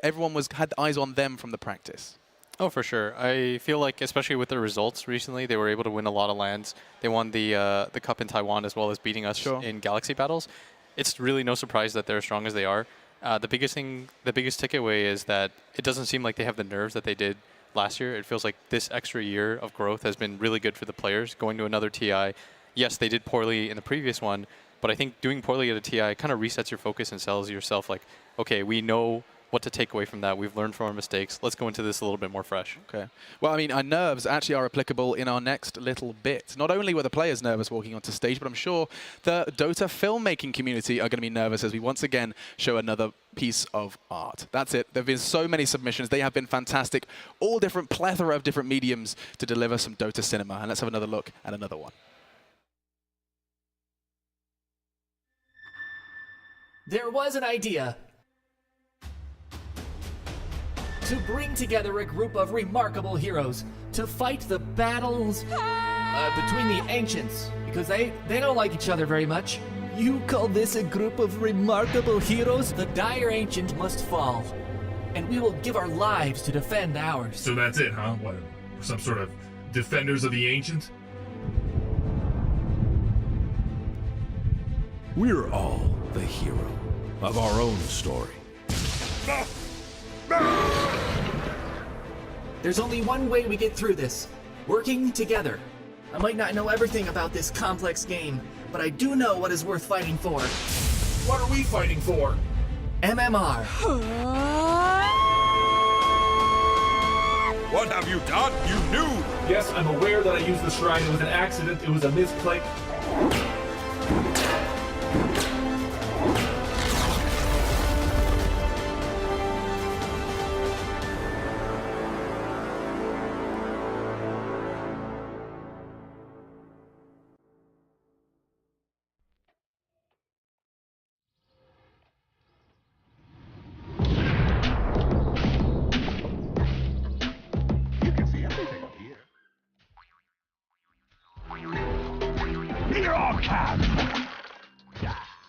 everyone had eyes on them from the practice. Oh, for sure. I feel like, especially with the results recently, they were able to win a lot of lands. They won the cup in Taiwan as well as beating us in Galaxy battles. It's really no surprise that they're as strong as they are. The biggest takeaway is that it doesn't seem like they have the nerves that they did last year. It feels like this extra year of growth has been really good for the players. Going to another TI, yes, they did poorly in the previous one, but I think doing poorly at a TI kind of resets your focus and tells yourself like, okay, we know what to take away from that. We've learned from our mistakes. Let's go into this a little bit more fresh. Okay. Well, I mean, our nerves actually are applicable in our next little bit. Not only were the players nervous walking onto stage, but I'm sure the Dota filmmaking community are going to be nervous as we once again show another piece of art. That's it. There have been so many submissions. They have been fantastic. All different plethora of different mediums to deliver some Dota cinema. And let's have another look at another one. There was an idea to bring together a group of remarkable heroes to fight the battles between the ancients, because they don't like each other very much. You call this a group of remarkable heroes? The dire ancient must fall, and we will give our lives to defend ours. So that's it, huh? What, some sort of defenders of the ancient? We're all the hero of our own story. There's only one way we get through this. Working together. I might not know everything about this complex game, but I do know what is worth fighting for. What are we fighting for? MMR. What have you done, you noob? Yes, I'm aware that I used the shrine. It was an accident. It was a misclick.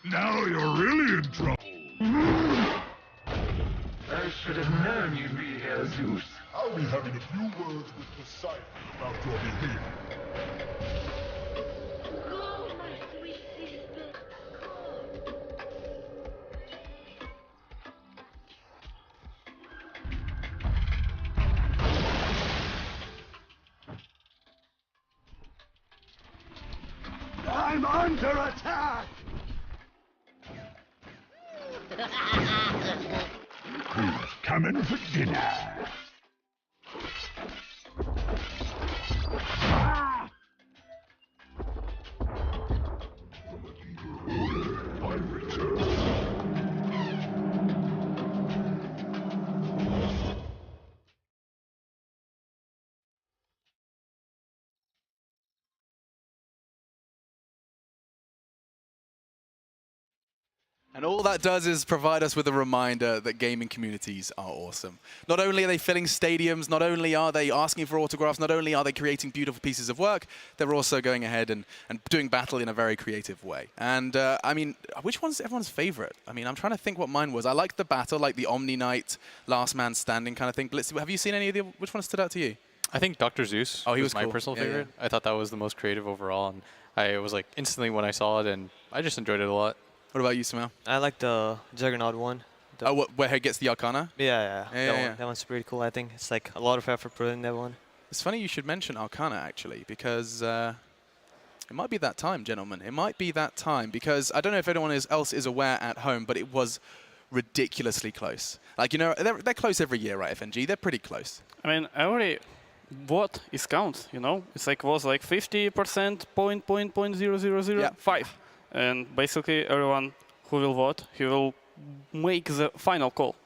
Now you're really in trouble. I should have known you'd be here, Zeus. I'll be having a few words with Poseidon about your behavior. I'm under attack! Who's coming for dinner? Ah! I return. And all that does is provide us with a reminder that gaming communities are awesome. Not only are they filling stadiums, not only are they asking for autographs, not only are they creating beautiful pieces of work, they're also going ahead and doing battle in a very creative way. And I mean, which one's everyone's favorite? I mean, I'm trying to think what mine was. I like the battle, like the Omni Knight, Last Man Standing kind of thing. But let's see, have you seen any of the, which one stood out to you? I think Dr. Zeus was my cool. personal Yeah, favorite. yeah. I thought that was the most creative overall. And I was like instantly when I saw it, and I just enjoyed it a lot. What about you, Samuel? I like the Juggernaut one. Where he gets the Arcana? Yeah. That one's pretty cool, I think. It's like a lot of effort put in that one. It's funny you should mention Arcana, actually, because it might be that time, gentlemen. It might be that time, because I don't know if anyone else is aware at home, but it was ridiculously close. Like, you know, they're close every year, right, FNG? They're pretty close. I mean, every vote is count, you know? It's like, was like 50%, 0.0005. And basically everyone who will vote, he will make the final call.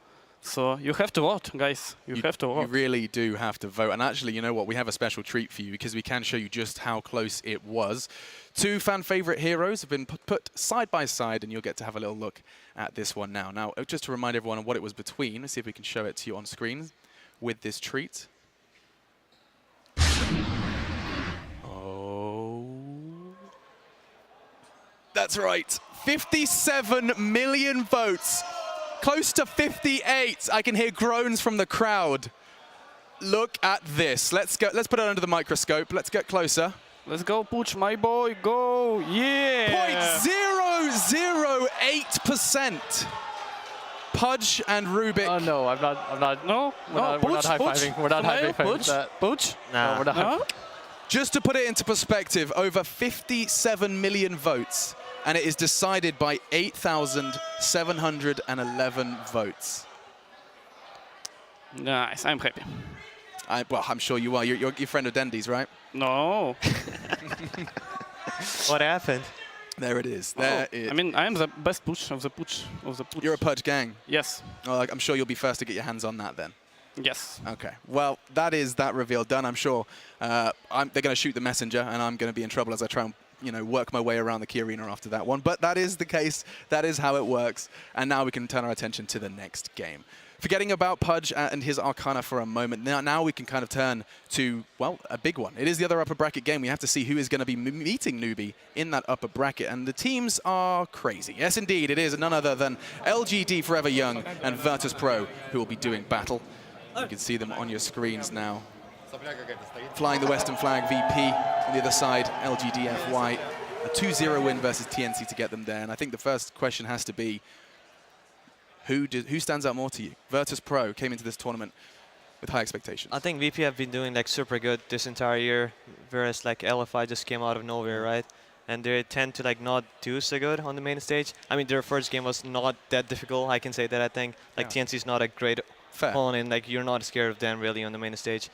So you have to vote, guys. You have to vote. You really do have to vote. And actually, you know what? We have a special treat for you because we can show you just how close it was. Two fan favorite heroes have been put side by side, and you'll get to have a little look at this one now. Now, just to remind everyone of what it was between, let's see if we can show it to you on screen with this treat. That's right, 57 million votes, close to 58. I can hear groans from the crowd. Look at this. Let's go. Let's put it under the microscope. Let's get closer. Let's go, Pooch, my boy, go! Yeah! 0.008%. Pudge and Rubik. Oh no, I'm not. No, we're not high-fiving. We're not high-fiving that. Pooch? No, we're not. No? Just to put it into perspective, over 57 million votes, and it is decided by 8,711 votes. Nice, I'm happy. Well, I'm sure you are. You're friend of Dendy's, right? No. What happened? There it is. There it is. I mean, I am the best Pooch of the Pooch. You're a Pudge gang? Yes. Oh, I'm sure you'll be first to get your hands on that then. Yes. Okay. Well, that is that reveal done. I'm sure they're going to shoot the messenger, and I'm going to be in trouble as I try and work my way around the key arena after that one. But that is the case. That is how it works. And now we can turn our attention to the next game. Forgetting about Pudge and his Arcana for a moment, now we can kind of turn to, well, a big one. It is the other upper bracket game. We have to see who is going to be meeting Newbee in that upper bracket. And the teams are crazy. Yes, indeed. It is none other than LGD Forever Young and Virtus Pro who will be doing battle. You can see them on your screens now. Flying the Western flag, VP on the other side, LGDFY. A 2-0 win versus TNC to get them there. And I think the first question has to be, who stands out more to you? Virtus Pro came into this tournament with high expectations. I think VP have been doing like super good this entire year, whereas like LFI just came out of nowhere, right? And they tend to like not do so good on the main stage. I mean, their first game was not that difficult. I can say that. I think like TNC is not a great opponent. Like you're not scared of them really on the main stage.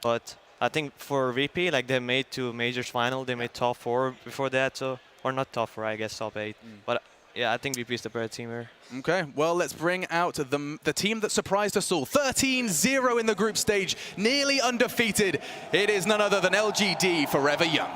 But I think for VP, like they made two majors final. They made top 4 before that, so or not top 4, I guess top 8. But yeah, I think VP is the better team here. Okay, well, let's bring out the team that surprised us all. 13-0 in the group stage, nearly undefeated. It is none other than LGD Forever Young.